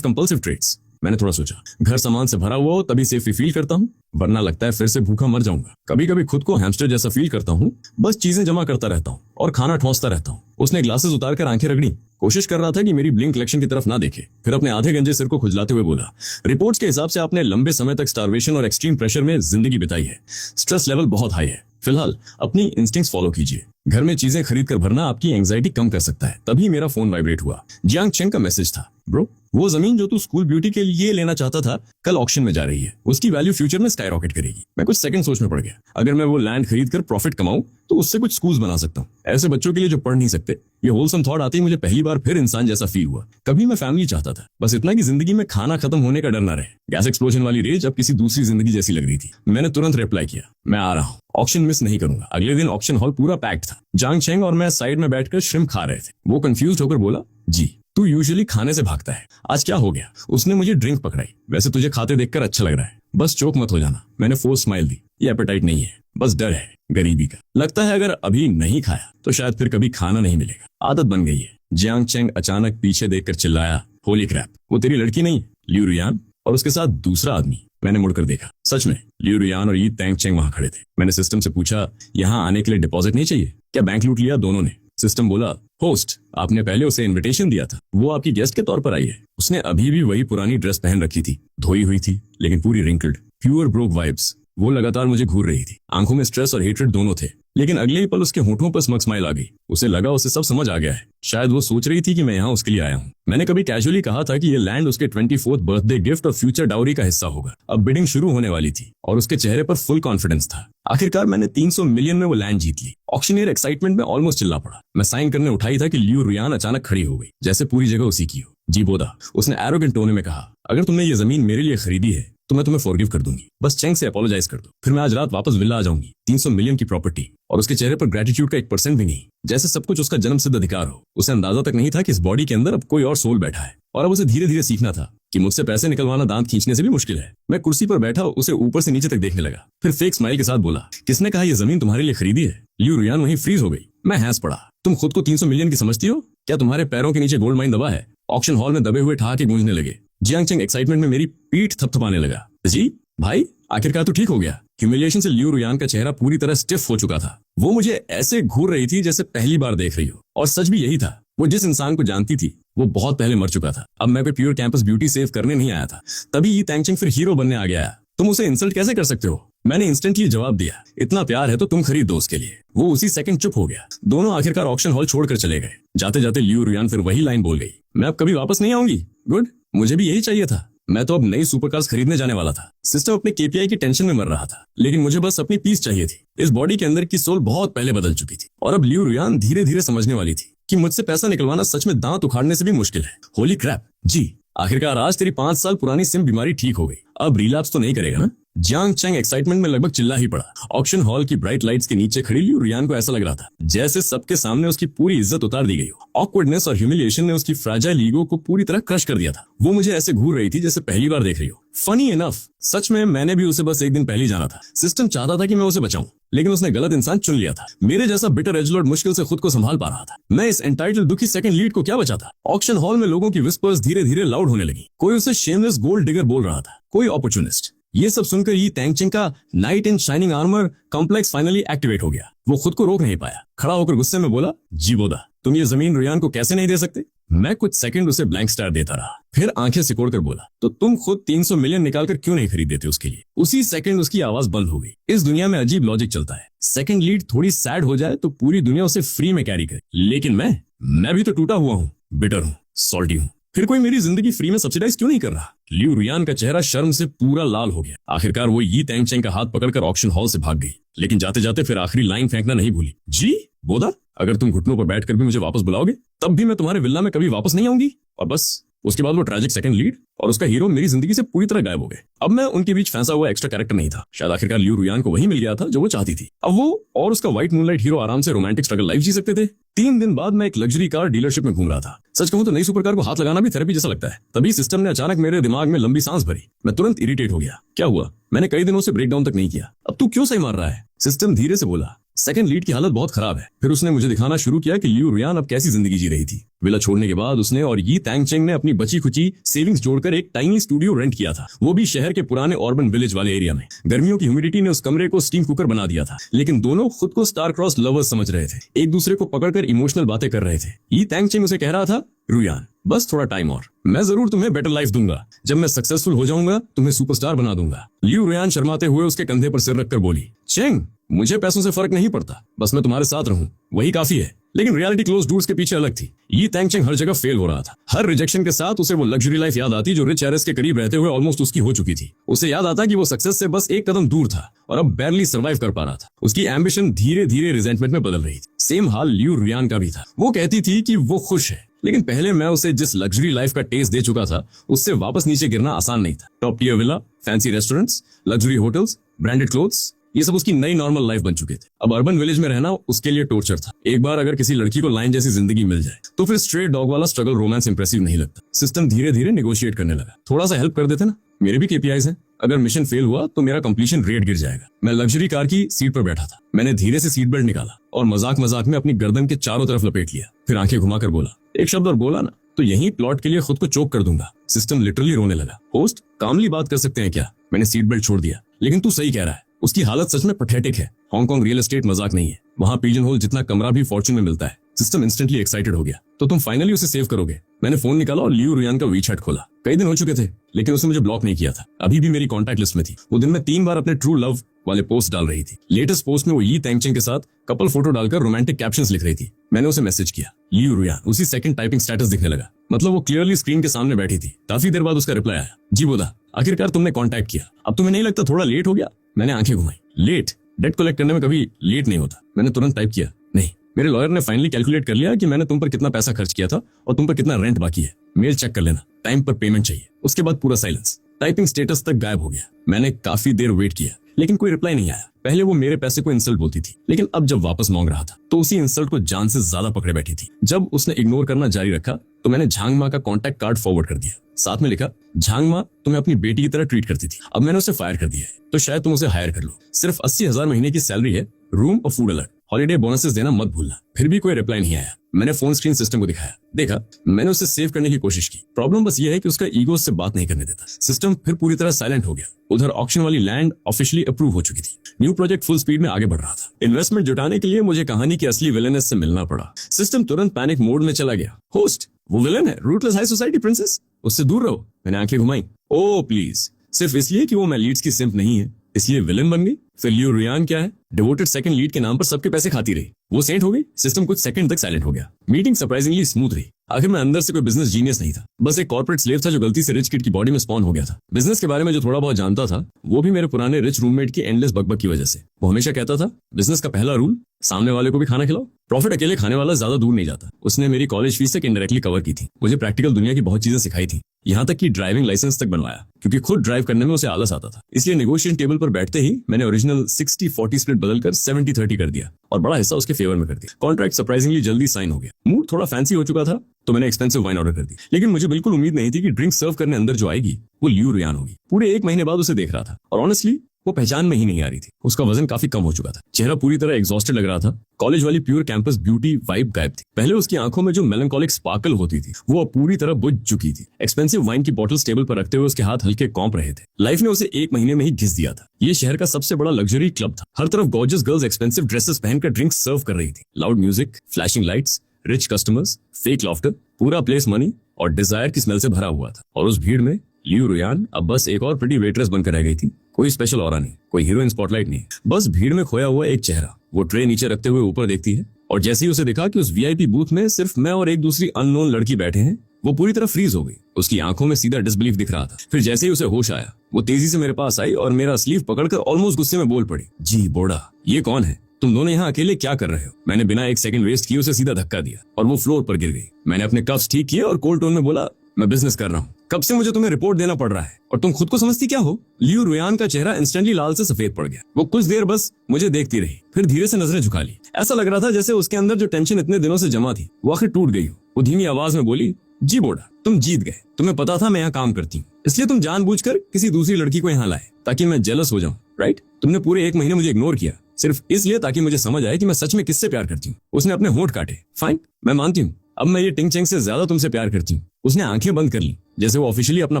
कंपल्सिव ट्रेट्स? मैंने थोड़ा सोचा, घर सामान से भरा हुआ हो तभी सेफ्टी फील करता हूँ, वरना लगता है फिर से भूखा मर जाऊंगा। कभी कभी खुद को हैमस्टर जैसा फील करता हूँ, बस चीजें जमा करता रहता हूँ और खाना ठोंसता रहता हूँ। उसने ग्लासेस उतारकर आंखें रगड़ी, कोशिश कर रहा था कि मेरी ब्लिंक कलेक्शन की तरफ ना देखे, फिर अपने आधे गंजे सिर को खुजलाते हुए बोला, रिपोर्ट्स के हिसाब से आपने लंबे समय तक स्टारवेशन और एक्सट्रीम प्रेशर में जिंदगी बिताई है। स्ट्रेस लेवल बहुत हाई है। फिलहाल अपनी इंस्टिंक्ट्स फॉलो कीजिए। घर में चीजें खरीद कर भरना आपकी एंजाइटी कम कर सकता है। तभी मेरा फोन वाइब्रेट हुआ। जियांग चेंग का मैसेज था, ब्रो वो जमीन जो तू स्कूल ब्यूटी के लिए लेना चाहता था कल ऑक्शन में जा रही है। उसकी वैल्यू फ्यूचर में स्काई रॉकेट करेगी। मैं कुछ सेकंड सोच में पड़ गया। अगर मैं वो लैंड खरीद कर प्रॉफिट कमाऊं तो उससे कुछ स्कूल्स बना सकता हूँ, ऐसे बच्चों के लिए जो पढ़ नहीं सकते। ये होलसम थॉट आते ही मुझे पहली बार फिर इंसान जैसा फील हुआ। कभी मैं फैमिली चाहता था, बस इतना कि जिंदगी में खाना खत्म होने का डर ना रहे। गैस एक्सप्लोजन वाली रेज अब किसी दूसरी जिंदगी जैसी लग रही थी। मैंने तुरंत रिप्लाई किया, मैं आ रहा हूँ, ऑक्शन मिस नहीं करूंगा। अगले दिन ऑक्शन हॉल पूरा पैक्ड था। जांग चेंग और मैं साइड में बैठकर श्रिम्प खा रहे थे। वो कंफ्यूज होकर बोला, जी तू यूजुअली खाने से भागता है, आज क्या हो गया? उसने मुझे ड्रिंक पकड़ाई। वैसे तुझे खाते देखकर अच्छा लग रहा है, बस चोक मत हो जाना। मैंने फोर्स स्माइल दी। ये एपेटाइट नहीं है, बस डर है गरीबी का। लगता है अगर अभी नहीं खाया तो शायद फिर कभी खाना नहीं मिलेगा। आदत बन गई है। जियांग चेंग अचानक पीछे देखकर चिल्लाया, होली क्रैप, वो तेरी लड़की नहीं लियू रुयान और उसके साथ दूसरा आदमी। मैंने मुड़कर देखा, सच में लियू रुयान और यी तैंग चेंग वहां खड़े थे। मैंने सिस्टम से पूछा, यहाँ आने के लिए डिपॉजिट नहीं चाहिए क्या? बैंक लूट लिया दोनों ने। सिस्टम बोला, होस्ट आपने पहले उसे इनविटेशन दिया था, वो आपकी गेस्ट के तौर पर आई है। उसने अभी भी वही पुरानी ड्रेस पहन रखी थी, धोई हुई थी लेकिन पूरी रिंकल्ड, प्योर ब्रोक वाइब्स। वो लगातार मुझे घूर रही थी। आंखों में स्ट्रेस और हेट्रेड दोनों थे, लेकिन अगले ही पल उसके होठों पर स्मग स्माइल आ गई। उसे लगा उसे सब समझ आ गया है। शायद वो सोच रही थी कि मैं यहाँ उसके लिए आया हूँ। मैंने कभी कैजुअली कहा था कि ये लैंड उसके 24th बर्थडे गिफ्ट और फ्यूचर डाउरी का हिस्सा होगा। अब बिडिंग शुरू होने वाली थी और उसके चेहरे पर फुल कॉन्फिडेंस था। आखिरकार मैंने 300 मिलियन में वो लैंड जीत ली। ऑक्शनियर एक्साइटमेंट में ऑलमोस्ट चिल्ला पड़ा। मैं साइन करने उठाई था कि लियू रुयान अचानक खड़ी हो गई, जैसे पूरी जगह उसी की हो। जी बोदा, उसने एरोगेंट टोन में कहा, अगर तुमने ये जमीन मेरे लिए खरीदी है तो मैं तुम्हें फॉरगिव कर दूंगी। बस चेंग से अपोलोजाइज कर दो, फिर मैं आज रात वापस विला आ जाऊंगी। 300 मिलियन की प्रॉपर्टी और उसके चेहरे पर ग्रेटिट्यूड का 1% भी नहीं, जैसे सब कुछ उसका जन्म सिद्ध अधिकार हो। उसे अंदाजा तक नहीं था कि इस बॉडी के अंदर अब कोई और सोल बैठा है और अब उसे धीरे धीरे सीखना था कि मुझसे पैसे निकलवाना दांत खींचने से भी मुश्किल है। मैं कुर्सी पर बैठा उसे ऊपर से नीचे तक देखने लगा, फिर फेक स्माइल के साथ बोला, किसने कहा ये जमीन तुम्हारे लिए खरीदी है? लियू रुयान वहीं फ्रीज हो गई। मैं हंस पड़ा। तुम खुद को 300 मिलियन की समझती हो क्या? तुम्हारे पैरों के नीचे गोल्ड माइन दबा है। ऑक्शन हॉल में दबे हुए ठहाके गूंजने लगे। जियांग चेंग एक्साइटमेंट में मेरी पीठ थपथपाने लगा। जी भाई, आखिरकार तो ठीक हो गया। ह्यूमिलिएशन से लियू रुयान का चेहरा पूरी तरह स्टिफ हो चुका था। वो मुझे ऐसे घूर रही थी जैसे पहली बार देख रही हो। और सच भी यही था, वो जिस इंसान को जानती थी वो बहुत पहले मर चुका था। अब मैं कोई प्योर कैंपस ब्यूटी सेव करने नहीं आया था। तभी यी तैंग चेंग फिर हीरो बनने आ गया। तुम उसे इंसल्ट कैसे कर सकते हो? मैंने इंस्टेंटली जवाब दिया, इतना प्यार है तो तुम खरीद दो उसके लिए। वो उसी सेकंड चुप हो गया। दोनों आखिरकार ऑक्शन हॉल छोड़कर चले गए। जाते जाते लियू रुयान फिर वही लाइन बोल गई, मैं अब कभी वापस नहीं आऊंगी। गुड, मुझे भी यही चाहिए था। मैं तो अब नई सुपरकार्स खरीदने जाने वाला था। सिस्टम अपने केपीआई की टेंशन में मर रहा था, लेकिन मुझे बस अपनी पीस चाहिए थी। इस बॉडी के अंदर की सोल बहुत पहले बदल चुकी थी और अब लियू रुयान धीरे धीरे समझने वाली थी कि मुझसे पैसा निकलवाना सच में दांत उखाड़ने से भी मुश्किल है। होली क्रैप, जी आखिरकार आज तेरी 5 साल पुरानी सिम बीमारी ठीक हो गई। अब रिलैप्स तो नहीं करेगा ना? जियांग चेंग एक्साइटमेंट में लगभग चिल्ला ही पड़ा। ऑक्शन हॉल की ब्राइट लाइट्स के नीचे खड़ी लियू रुयान को ऐसा लग रहा था जैसे सबके सामने उसकी पूरी इज्जत उतार दी गई हो। ऑकवर्डनेस और ह्यूमिलिएशन ने उसकी फ्रैजाइल ईगो को पूरी तरह क्रश कर दिया था। वो मुझे ऐसे घूर रही थी जैसे पहली बार देख रही हो। फनी इनफ, सच में मैंने भी उसे बस एक दिन पहले जाना था। सिस्टम चाहता था कि मैं उसे बचाऊं, लेकिन उसने गलत इंसान चुन लिया था। मेरे जैसा बिटर एजलॉर्ड मुश्किल से खुद को संभाल पा रहा था। मैं इस एंटाइटल दुखी सेकंड लीड को क्या बचाता? ऑक्शन हॉल में लोगों की विस्पर्स धीरे धीरे लाउड होने लगी। कोई उसे शेमलेस गोल्ड डिगर बोल रहा था, कोई अपॉर्चुनिस्ट। ये सब सुनकर यी तैंग चेंग का night in shining armour complex finally activate हो गया। वो खुद को रोक नहीं पाया। खड़ा होकर गुस्से में बोला, जी बोदा, तुम ये जमीन रुयान को कैसे नहीं दे सकते? मैं कुछ सेकंड उसे ब्लैंक स्टार देता रहा, फिर आंखें सिकोड़कर बोला, तो तुम खुद 300 मिलियन निकालकर क्यों नहीं खरीद देते उसके लिए? उसी सेकंड उसकी आवाज बंद हो गई। इस दुनिया में अजीब लॉजिक चलता है। सेकंड लीड थोड़ी सैड हो जाए तो पूरी दुनिया उसे फ्री में कैरी करे, लेकिन मैं भी तो टूटा हुआ हूँ, बिटर हूँ, सॉल्टी हूँ। फिर कोई मेरी जिंदगी फ्री में सब्सिडाइज क्यों नहीं कर रहा? लियू रुयान का चेहरा शर्म से पूरा लाल हो गया। आखिरकार वो यी तैंग चेंग का हाथ पकड़कर ऑक्शन हॉल से भाग गई, लेकिन जाते जाते फिर आखिरी लाइन फेंकना नहीं भूली, जी बोदा, अगर तुम घुटनों पर बैठकर भी मुझे वापस बुलाओगे तब भी मैं तुम्हारे विला में कभी वापस नहीं आऊंगी। और बस उसके बाद वो ट्रैजिक सेकंड लीड और उसका हीरो मेरी जिंदगी से पूरी तरह गायब हो गए। अब मैं उनके बीच फंसा हुआ एक्स्ट्रा कैरेक्टर नहीं था। शायद आखिरकार लियू रुयान को वही मिल गया था जो वो चाहती थी। अब वो और उसका व्हाइट मूनलाइट हीरो आराम से रोमांटिक स्ट्रगल लाइफ जी सकते थे। 3 दिन बाद मैं एक लग्जरी कार डीलरशिप में घूम रहा था। सच कहूं तो नई सुपर कार को हाथ लगाना भी थेरेपी जैसा लगता है। तभी सिस्टम ने अचानक मेरे दिमाग में लंबी सांस भरी। मैं तुरंत इरिटेट हो गया। क्या हुआ? मैंने कई दिनों से ब्रेकडाउन तक नहीं किया। अब तू क्यों सही मार रहा है? सिस्टम धीरे से बोला। सेकंड लीड की हालत बहुत खराब है। फिर उसने मुझे दिखाना शुरू किया कि लियू रुयान अब कैसी जिंदगी जी रही थी। विला छोड़ने के बाद उसने और यी तैंगचेंग ने अपनी बची खुची सेविंग्स जोड़कर एक टाइनी स्टूडियो रेंट किया था, वो भी शहर के पुराने अर्बन विलेज वाले एरिया में। गर्मियों की ह्यूमिडिटी ने उस कमरे को स्टीम कुकर बना दिया था, लेकिन दोनों खुद को स्टार क्रॉस लवर्स समझ रहे थे। एक दूसरे को पकड़कर इमोशनल बातें कर रहे थे। यी तैंगचेंग उसे कह रहा था, रुयान बस थोड़ा टाइम और, मैं जरूर तुम्हें बेटर लाइफ दूंगा। जब मैं सक्सेसफुल हो जाऊंगा तुम्हें सुपरस्टार बना दूंगा। लियू रुयान शर्माते हुए उसके कंधे पर सिर रखकर बोली, चेंग मुझे पैसों से फर्क नहीं पड़ता, बस मैं तुम्हारे साथ रहूं वही काफी है। लेकिन रियलिटी क्लोज डोर्स के पीछे अलग थी। ये तैंगचेंग हर जगह फेल हो रहा था। हर रिजेक्शन के साथ उसे वो लग्जरी लाइफ याद आती जो रिच हेरिस के करीब रहते हुए ऑलमोस्ट उसकी हो चुकी थी। उसे याद आता कि वो सक्सेस से बस एक कदम दूर था और अब बैरली सर्वाइव कर पा रहा था। उसकी एम्बिशन धीरे धीरे रिजेंटमेंट में बदल रही थी। सेम हाल लियू रुयान का भी था। वो कहती थी कि वो खुश है, लेकिन पहले मैं उसे जिस लग्जरी लाइफ का टेस्ट दे चुका था उससे वापस नीचे गिरना आसान नहीं था। Top tier villa, fancy restaurants, luxury hotels, branded clothes, ये सब उसकी नई नॉर्मल लाइफ बन चुके थे। अब अर्बन विलेज में रहना उसके लिए टॉर्चर था। एक बार अगर किसी लड़की को लाइन जैसी जिंदगी मिल जाए तो फिर स्ट्रेट डॉग वाला स्ट्रगल रोमांस इंप्रेसिव नहीं लगता। सिस्टम धीरे धीरे नेगोशिएट करने लगा। थोड़ा सा हेल्प कर देते ना, मेरे भी केपीआईज हैं। अगर मिशन फेल हुआ तो मेरा कंप्लीशन रेट गिर जाएगा। मैं लग्जरी कार की सीट पर बैठा था। मैंने धीरे से सीट बेल्ट निकाला और मजाक मजाक में अपनी गर्दन के चारों तरफ लपेट लिया। फिर आंखें घुमाकर बोला, एक शब्द और बोला ना तो यही प्लॉट के लिए खुद को चोक कर दूंगा। सिस्टम लिटरली रोने लगा। होस्ट कामली बात कर सकते हैं क्या? मैंने सीट बेल्ट छोड़ दिया। लेकिन तू सही कह रहा है, उसकी हालत सच में पैथेटिक है। हांगकांग रियल एस्टेट मजाक नहीं है। वहां पिजन होल जितना कमरा भी फॉर्चून में मिलता है। सिस्टम इंस्टेंटली एक्साइटेड हो गया। तो तुम फाइनली उसे सेव करोगे? मैंने फोन निकाला और लियू रुयान का वीचैट खोला। कई दिन हो चुके थे लेकिन उसने मुझे ब्लॉक नहीं किया था। अभी भी मेरी कॉन्टैक्ट लिस्ट में थी। वो दिन में 3 बार अपने ट्रू लव वाले पोस्ट डाल रही थी। लेटेस्ट पोस्ट में वो यी तैंगचेंग के साथ कपल फोटो डालकर रोमांटिक कैप्शंस लिख रही थी। मैंने उसे मैसेज किया, लियू रुयान। उसी सेकंड टाइपिंग स्टेटस दिखने लगा। मतलब वो क्लियरली स्क्रीन के सामने बैठी थी। काफी देर बाद उसका रिप्लाई आया, जी बोला, आखिरकार तुमने कॉन्टैक्ट किया। अब तुम्हें नहीं लगता थोड़ा लेट हो गया? मैंने आंखें घुमाई। लेट? डेट कलेक्ट करने में कभी लेट नहीं होता। मैंने तुरंत टाइप किया, नहीं, मेरे लॉयर ने फाइनली कैलकुलेट कर लिया कि मैंने तुम पर कितना पैसा खर्च किया था और तुम पर कितना रेंट बाकी है। मेल चेक कर लेना, टाइम पर पेमेंट चाहिए। उसके बाद पूरा साइलेंस। टाइपिंग स्टेटस तक गायब हो गया। मैंने काफी देर वेट किया लेकिन कोई रिप्लाई नहीं आया। पहले वो मेरे पैसे को इंसल्ट बोलती थी, लेकिन अब जब वापस मांग रहा था तो उसी इंसल्ट को जान से ज्यादा पकड़े बैठी थी। जब उसने इग्नोर करना जारी रखा तो मैंने झांग माँ का कॉन्टैक्ट कार्ड फॉरवर्ड कर दिया। साथ में लिखा, झांग माँ तुम्हें अपनी बेटी की तरह ट्रीट करती थी, अब मैंने उसे फायर कर दिया है, तो शायद तुम उसे हायर कर लो। सिर्फ 80,000 महीने की सैलरी है, रूम और फूड अलग, हॉलीडे बोनसेस देना मत भूलना। फिर भी कोई रिप्लाई नहीं आया। मैंने फोन स्क्रीन सिस्टम को दिखाया। देखा, मैंने उसे सेव करने की कोशिश की। प्रॉब्लम बस ये है कि उसका ईगो उससे बात नहीं करने देता। सिस्टम फिर पूरी तरह साइलेंट हो गया। उधर ऑक्शन वाली लैंड ऑफिशियली अप्रूव हो चुकी थी। न्यू प्रोजेक्ट फुल स्पीड में आगे बढ़ रहा था। इन्वेस्टमेंट जुटाने के लिए मुझे कहानी की असली विलेनेस से मिलना पड़ा। सिस्टम तुरंत पैनिक मोड में चला गया। होस्ट, वो विलन है, रूटलेस हाई सोसाइटी प्रिंसेस, उससे दूर रहो। मैंने आंखें घुमाई। ओ प्लीज, सिर्फ इसलिए कि वो मैं लीड्स की सिंप नहीं है इसलिए विलन बन गई? फिर लियू रुयान क्या है? डिवोटेड सेकंड लीड के नाम पर सबके पैसे खाती रही। वो सेंट हो गई। सिस्टम कुछ सेकंड तक साइलेंट हो गया। मीटिंग सरप्राइजिंगली स्मूथ रही। आखिर मैं अंदर से कोई बिजनेस जीनियस नहीं था, बस एक कॉर्पोरेट स्लेव था जो गलती से रिच किड की बॉडी में स्पॉन हो गया था। बिजनेस के बारे में जो थोड़ा बहुत जानता था वो भी मेरे पुराने रिच रूममेट की एंडलेस बकबक की वजह से। वो हमेशा कहता था, बिजनेस का पहला रूल, सामने वाले को भी खाना खिलाओ। प्रॉफिट अकेले खाने वाला ज्यादा दूर नहीं जाता। उसने मेरी कॉलेज फीस तक इनडायरेक्टली कवर की थी। मुझे प्रैक्टिकल दुनिया की बहुत चीजें सिखाई थी, यहाँ तक कि ड्राइविंग लाइसेंस तक बनवाया, क्योंकि खुद ड्राइव करने में उसे आलस आता था। इसलिए नेगोशिएशन टेबल पर बैठते ही मैंने ओरिजिनल 60-40 स्प्लिट बदलकर 70-30 कर दिया और बड़ा हिस्सा उसके फेवर में कर दिया। कॉन्ट्रैक्ट सरप्राइजिंगली जल्दी साइन हो गया। मूड थोड़ा फैंसी हो चुका था तो मैंने एक्सपेंसिव वाइन ऑर्डर कर दी। लेकिन मुझे बिल्कुल उम्मीद नहीं थी कि ड्रिंक सर्व करने अंदर जो आएगी वो लियू रुयान होगी। पूरे 1 महीने बाद उसे देख रहा था और ऑनेस्टली वो पहचान में ही नहीं आ रही थी। उसका वजन काफी कम हो चुका था। चेहरा पूरी तरह एग्जॉस्टेड लग रहा था। कॉलेज वाली प्योर कैंपस ब्यूटी वाइब गायब थी। पहले उसकी आंखों में जो मेलंकोलिक स्पार्कल होती थी वो अब पूरी तरह बुझ चुकी थी। एक्सपेंसिव वाइन की बॉटल्स टेबल पर रखते हुए उसके हाथ हल्के कौंप रहे थे। लाइफ ने उसे 1 महीने में ही घिस दिया था। ये शहर का सबसे बड़ा लग्जरी क्लब था। हर तरफ गॉर्जियस गर्ल्स एक्सपेंसिव ड्रेसेस पहनकर ड्रिंक्स सर्व कर रही थी। Loud music, flashing lights, rich customers, fake laughter, पूरा प्लेस मनी और डिजायर की स्मेल से भरा हुआ था। और उस भीड़ में लियू रुयान अब बस एक और प्रिटी वेट्रेस बनकर रह गई थी। कोई स्पेशल ऑरा नहीं, कोई हीरोइन स्पॉटलाइट नहीं, बस भीड़ में खोया हुआ एक चेहरा। वो ट्रे नीचे रखते हुए ऊपर देखती है और जैसे ही उसे देखा कि उस वीआईपी बूथ में सिर्फ मैं और एक दूसरी अननोन लड़की बैठे हैं, वो पूरी तरह फ्रीज हो गई। उसकी आंखों में सीधा डिसबिलीफ दिख रहा था। फिर जैसे ही उसे होश आया वो तेजी से मेरे पास आई और मेरा स्लीव पकड़कर ऑलमोस्ट गुस्से में बोल पड़ी, जी बोड़ा, ये कौन है? तुम दोनों यहाँ अकेले क्या कर रहे हो? मैंने बिना 1 सेकंड वेस्ट किए उसे सीधा धक्का दिया और वो फ्लोर पर गिर गई। मैंने अपने कफ्स ठीक किए और कोल्ड टोन में बोला, मैं बिजनेस कर रहा हूँ। कब से मुझे तुम्हें रिपोर्ट देना पड़ रहा है और तुम खुद को समझती क्या हो? लियू रुयान का चेहरा इंस्टेंटली लाल से सफेद पड़ गया। वो कुछ देर बस मुझे देखती रही, फिर धीरे से नजरें झुका ली। ऐसा लग रहा था जैसे उसके अंदर जो टेंशन इतने दिनों से जमा थी वो आखिर टूट गई हो। वो धीमी आवाज में बोली, जी बोडा, तुम जीत गए। तुम्हें पता था मैं यहाँ काम करती हूँ, इसलिए तुम जानबूझकर किसी दूसरी लड़की को यहाँ लाए ताकि मैं जेलस हो जाऊँ, राइट? तुमने पूरे 1 महीने मुझे इग्नोर किया सिर्फ इसलिए ताकि मुझे समझ आए कि मैं सच में किससे प्यार करती हूँ। उसने अपने होंठ काटे। फाइन, मैं मानती हूँ, अब मैं ये टिंग चेंग से ज्यादा तुमसे प्यार करती हूँ। उसने आंखें बंद कर ली जैसे वो ऑफिशियली अपना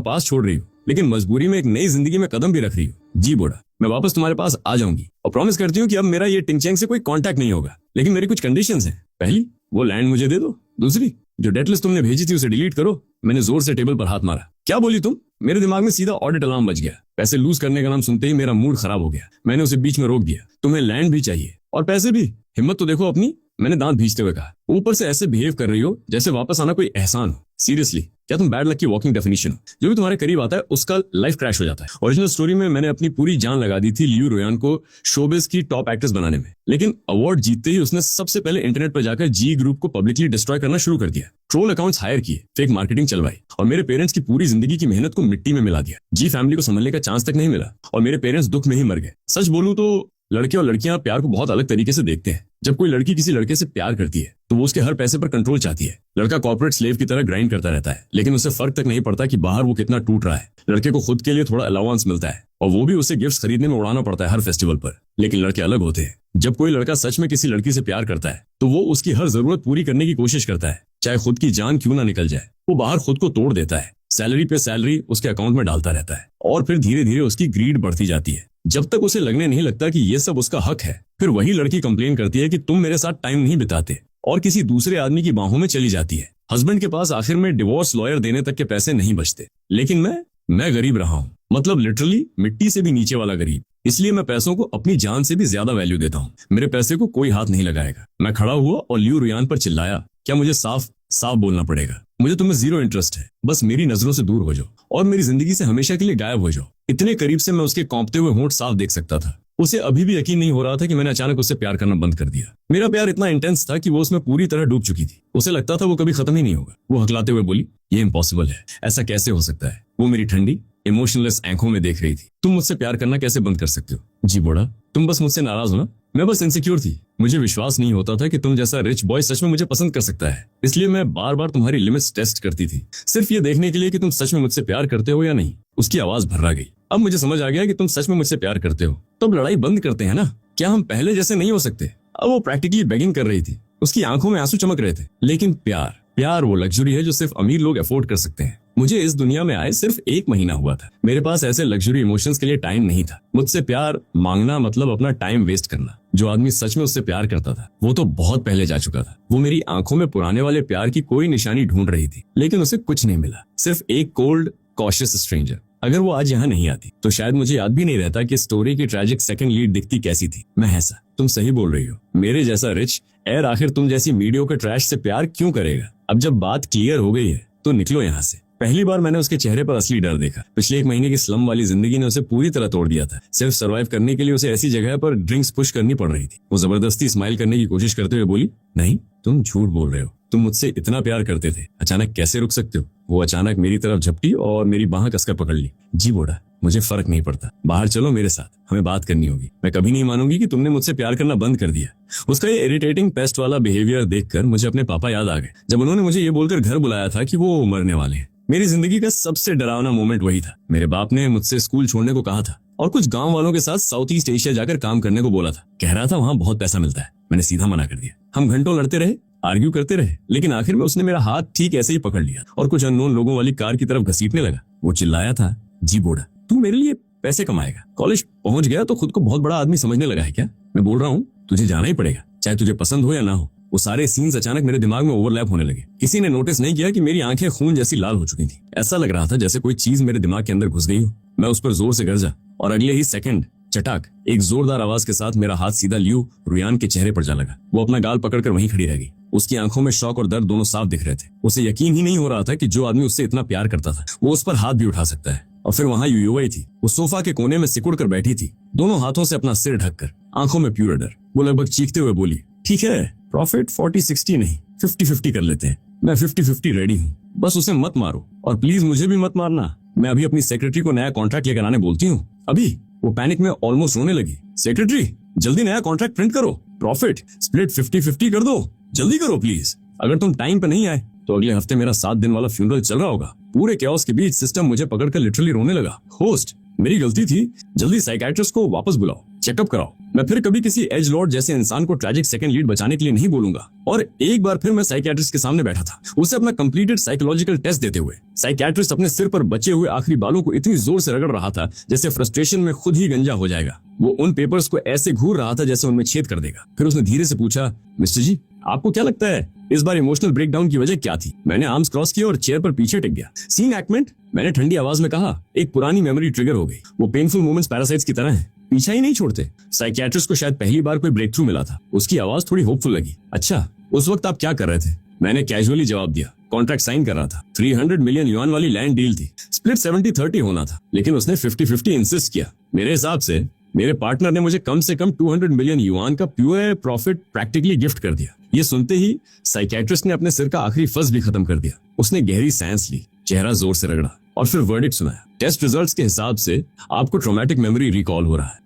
पास छोड़ रही हो, लेकिन मजबूरी में एक नई जिंदगी में कदम भी रख रही हो। जी बोडा, मैं वापस तुम्हारे पास आ जाऊंगी और प्रॉमिस करती हूँ कि अब मेरा ये टिंग चेंग से कोई कांटेक्ट नहीं होगा। लेकिन मेरी कुछ कंडीशंस हैं। पहली, वो लैंड मुझे दे दो। दूसरी, जो डेट लिस्ट तुमने भेजी थी उसे डिलीट करो। मैंने जोर से टेबल पर हाथ मारा। क्या बोली तुम? मेरे दिमाग में सीधा ऑडिट अलार्म बज गया। पैसे लूज करने का नाम सुनते ही मेरा मूड खराब हो गया। मैंने उसे बीच में रोक दिया। तुम्हें लैंड भी चाहिए और पैसे भी? हिम्मत तो देखो अपनी, मैंने दांत भींचते हुए कहा। ऊपर से ऐसे बिहेव कर रही हो जैसे वापस आना कोई एहसान हो। सीरियसली, क्या तुम बैड लक की वॉकिंग डेफिनेशन हो? जो भी तुम्हारे करीब आता है उसका लाइफ क्रैश हो जाता है। ओरिजिनल स्टोरी में मैंने अपनी पूरी जान लगा दी थी लियू रुयान को शोबिज की टॉप एक्ट्रेस बनाने में, लेकिन अवार्ड जीतते ही उसने सबसे पहले इंटरनेट पर जाकर जी ग्रुप को पब्लिकली डिस्ट्रॉय करना शुरू कर दिया। ट्रोल अकाउंट्स हायर किए, फेक मार्केटिंग चलवाई और मेरे पेरेंट्स की पूरी जिंदगी की मेहनत को मिट्टी में मिला दिया। जी फैमिली को संभलने का चांस तक नहीं मिला और मेरे पेरेंट्स दुख में ही मर गए। सच बोलूं तो लड़के और लड़कियां प्यार को बहुत अलग तरीके से देखते हैं। जब कोई लड़की किसी लड़के से प्यार करती है तो वो उसके हर पैसे पर कंट्रोल चाहती है। लड़का कॉर्पोरेट स्लेव की तरह ग्राइंड करता रहता है, लेकिन उसे फर्क तक नहीं पड़ता कि बाहर वो कितना टूट रहा है। लड़के को खुद के लिए थोड़ा अलाउंस मिलता है और वो भी उसे गिफ्ट्स खरीदने में उड़ाना पड़ता है हर फेस्टिवल पर। लेकिन लड़के अलग होते हैं। जब कोई लड़का सच में किसी लड़की से प्यार करता है तो वो उसकी हर जरूरत पूरी करने की कोशिश करता है, चाहे खुद की जान क्यों ना निकल जाए। वो बाहर खुद को तोड़ देता है, सैलरी पे सैलरी उसके अकाउंट में डालता रहता है और फिर धीरे धीरे उसकी ग्रीड बढ़ती जाती है जब तक उसे लगने नहीं लगता कि ये सब उसका हक है। फिर वही लड़की कंप्लेन करती है कि तुम मेरे साथ टाइम नहीं बिताते और किसी दूसरे आदमी की बाहों में चली जाती है। हस्बैंड के पास आखिर में डिवोर्स लॉयर देने तक के पैसे नहीं बचते, लेकिन मैं गरीब रहा हूँ, मतलब लिटरली मिट्टी से भी नीचे वाला गरीब। इसलिए मैं पैसों को अपनी जान से भी ज्यादा वैल्यू देता हूँ। मेरे पैसे को कोई हाथ नहीं लगाएगा। मैं खड़ा हुआ और लियू रुयान पर चिल्लाया, क्या मुझे साफ साफ बोलना पड़ेगा? मुझे तुम्हें जीरो इंटरेस्ट है, बस मेरी नजरों से दूर हो जाओ और मेरी जिंदगी से हमेशा के लिए गायब हो जाओ। इतने करीब से मैं उसके कांपते हुए होंठ साफ देख सकता था। उसे अभी भी यकीन नहीं हो रहा था कि मैंने अचानक उससे प्यार करना बंद कर दिया। मेरा प्यार इतना इंटेंस था कि वो उसमें पूरी तरह डूब चुकी थी। उसे लगता था वो कभी खत्म ही नहीं होगा। वो हकलाते हुए बोली, ये इम्पॉसिबल है, ऐसा कैसे हो सकता है? वो मेरी ठंडी इमोशनलेस आंखों में देख रही थी। तुम मुझसे प्यार करना कैसे बंद कर सकते हो? जी बोडा, तुम बस मुझसे नाराज हो ना? मैं बस इनसिक्योर थी। मुझे विश्वास नहीं होता था कि तुम जैसा रिच बॉय सच में मुझे पसंद कर सकता है। इसलिए मैं बार बार तुम्हारी लिमिट्स टेस्ट करती थी, सिर्फ ये देखने के लिए कि तुम सच में मुझसे प्यार करते हो या नहीं। उसकी आवाज भर्रा गई। अब मुझे समझ आ गया कि तुम सच में मुझसे प्यार करते हो तो अब लड़ाई बंद करते हैं ना? क्या हम पहले जैसे नहीं हो सकते? अब वो प्रैक्टिकली बेगिंग कर रही थी। उसकी आंखों में आंसू चमक रहे थे। लेकिन प्यार वो लग्जरी है जो सिर्फ अमीर लोग अफोर्ड कर सकते हैं। मुझे इस दुनिया में आए सिर्फ 1 महीना हुआ था। मेरे पास ऐसे लग्जरी इमोशंस के लिए टाइम नहीं था। मुझसे प्यार मांगना मतलब अपना टाइम वेस्ट करना। जो आदमी सच में उससे प्यार करता था वो तो बहुत पहले जा चुका था। वो मेरी आंखों में पुराने वाले प्यार की कोई निशानी ढूंढ रही थी, लेकिन उसे कुछ नहीं मिला, सिर्फ एक कोल्ड कॉशियस स्ट्रेंजर। अगर वो आज यहाँ नहीं आती तो शायद मुझे याद भी नहीं रहता कि स्टोरी की ट्रैजिक सेकंड लीड दिखती कैसी थी। मैं ऐसा, तुम सही बोल रही हो, मेरे जैसा रिच एयर आखिर तुम जैसी मीडियोकर ट्रैश से प्यार क्यों करेगा? अब जब बात क्लियर हो गई है तो निकलो यहाँ से। पहली बार मैंने उसके चेहरे पर असली डर देखा। पिछले 1 महीने की स्लम वाली जिंदगी ने उसे पूरी तरह तोड़ दिया था। सिर्फ सरवाइव करने के लिए उसे ऐसी जगह पर ड्रिंक्स पुश करनी पड़ रही थी। वो जबरदस्ती स्माइल करने की कोशिश करते हुए बोली, नहीं, तुम झूठ बोल रहे हो, तुम मुझसे इतना प्यार करते थे, अचानक कैसे रुक सकते हो? वो अचानक मेरी तरफ झपटी और मेरी बाह कसकर पकड़ ली। जी बोडा, मुझे फर्क नहीं पड़ता, बाहर चलो मेरे साथ, हमें बात करनी होगी। मैं कभी नहीं मानूंगी कि तुमने मुझसे प्यार करना बंद कर दिया। उसका ये इरिटेटिंग पेस्ट वाला बिहेवियर देखकर मुझे अपने पापा याद आ गए, जब उन्होंने मुझे ये बोलकर घर बुलाया था कि वो मरने वाले हैं। मेरी जिंदगी का सबसे डरावना मोमेंट वही था। मेरे बाप ने मुझसे स्कूल छोड़ने को कहा था और कुछ गांव वालों के साथ साउथ ईस्ट एशिया जाकर काम करने को बोला था। कह रहा था वहां बहुत पैसा मिलता है। मैंने सीधा मना कर दिया। हम घंटों लड़ते रहे, आर्ग्यू करते रहे, लेकिन आखिर में उसने मेरा हाथ ठीक ऐसे ही पकड़ लिया और कुछ अननोन लोगों वाली कार की तरफ घसीटने लगा। वो चिल्लाया था, जी बोडा, तू मेरे लिए पैसे कमाएगा, कॉलेज पहुंच गया तो खुद को बहुत बड़ा आदमी समझने लगा है क्या? मैं बोल रहा हूँ तुझे जाना ही पड़ेगा, चाहे तुझे पसंद हो या ना हो। वो सारे सीन्स अचानक मेरे दिमाग में ओवरलैप होने लगे। किसी ने नोटिस नहीं किया कि मेरी आंखें खून जैसी लाल हो चुकी थी। ऐसा लग रहा था जैसे कोई चीज मेरे दिमाग के अंदर घुस गई हो। मैं उस पर जोर से गरजा और अगले ही सेकंड चटाक एक जोरदार आवाज के साथ मेरा हाथ सीधा लियू रुयान के चेहरे पर जा लगा। वो अपना गाल पकड़कर वहीं खड़ी रह गई। उसकी आंखों में शौक और दर्द दोनों साफ दिख रहे थे। उसे यकीन ही नहीं हो रहा था कि जो आदमी उससे इतना प्यार करता था वो उस पर हाथ भी उठा सकता है। और फिर वहां यूयुई थी। वो सोफा के कोने में सिकुड़ कर बैठी थी, दोनों हाथों से अपना सिर ढककर, आंखों में प्योर डर। वो लगभग चीखते हुए बोली, ठीक है, प्रॉफिट 40-60 नहीं 50-50 कर लेते हैं। मैं 50-50 रेडी हूँ। बस उसे मत मारो और प्लीज मुझे भी मत मारना। मैं अभी अपनी सेक्रेटरी को नया कॉन्ट्रैक्ट लेकर आने बोलती हूँ। अभी वो पैनिक में ऑलमोस्ट रोने लगी। सेक्रेटरी जल्दी नया कॉन्ट्रैक्ट प्रिंट करो, प्रॉफिट स्प्लिट 50-50 कर दो, जल्दी करो प्लीज। अगर तुम टाइम पे नहीं आए तो अगले हफ्ते मेरा 7 दिन वाला फ्यूनरल चल रहा होगा। पूरे कैओस के बीच सिस्टम मुझे पकड़कर लिटरली रोने लगा। होस्ट मेरी गलती थी, जल्दी साइकियाट्रिस्ट को वापस बुलाओ, चेकअप कराओ। मैं फिर कभी किसी एज लॉर्ड जैसे इंसान को ट्रैजिक सेकंड लीड बचाने के लिए नहीं बोलूंगा। और एक बार फिर मैं साइकियाट्रिस्ट के सामने बैठा था, उसे अपना कंप्लीटेड साइकोलॉजिकल टेस्ट देते हुए। साइकियाट्रिस्ट अपने सिर पर बचे हुए आखिरी बालों को इतनी जोर से रगड़ रहा था जैसे फ्रस्ट्रेशन में खुद ही गंजा हो जाएगा। वो उन पेपर्स को ऐसे घूर रहा था जैसे उनमें छेद कर देगा। फिर उसने धीरे से पूछा, मिस्टर जी आपको क्या लगता है इस बार इमोशनल ब्रेकडाउन की वजह क्या थी? मैंने आर्म्स क्रॉस किए और चेयर पर पीछे टिक गया। सीन एक्टमेंट, मैंने ठंडी आवाज में कहा। एक पुरानी मेमोरी ट्रिगर हो गई। वो पेनफुल मोमेंट्स पैरासाइट्स की तरह हैं, पीछा ही नहीं छोड़ते। साइकियाट्रिस्ट को शायद पहली बार कोई ब्रेक थ्रू मिला था। उसकी आवाज थोड़ी होपफुल लगी। अच्छा उस वक्त आप क्या कर रहे थे? मैंने कैजुअली जवाब दिया, कॉन्ट्रैक्ट साइन कर रहा था। 300 मिलियन युआन वाली लैंड डील थी, स्प्लिट 70-30 होना था, लेकिन उसने 50-50 इंसिस्ट किया। मेरे हिसाब से मेरे पार्टनर ने मुझे कम से कम 200 मिलियन युआन का प्योर प्रॉफिट प्रैक्टिकली गिफ्ट कर दिया। ये सुनते ही साइकियाट्रिस्ट ने अपने सिर का आखिरी फस भी खत्म कर दिया। उसने गहरी सांस ली, चेहरा जोर से रगड़ा और फिर वर्डिक्ट सुनाया। टेस्ट रिजल्ट्स के हिसाब से आपको ट्रॉमेटिक मेमोरी रिकॉल हो रहा है।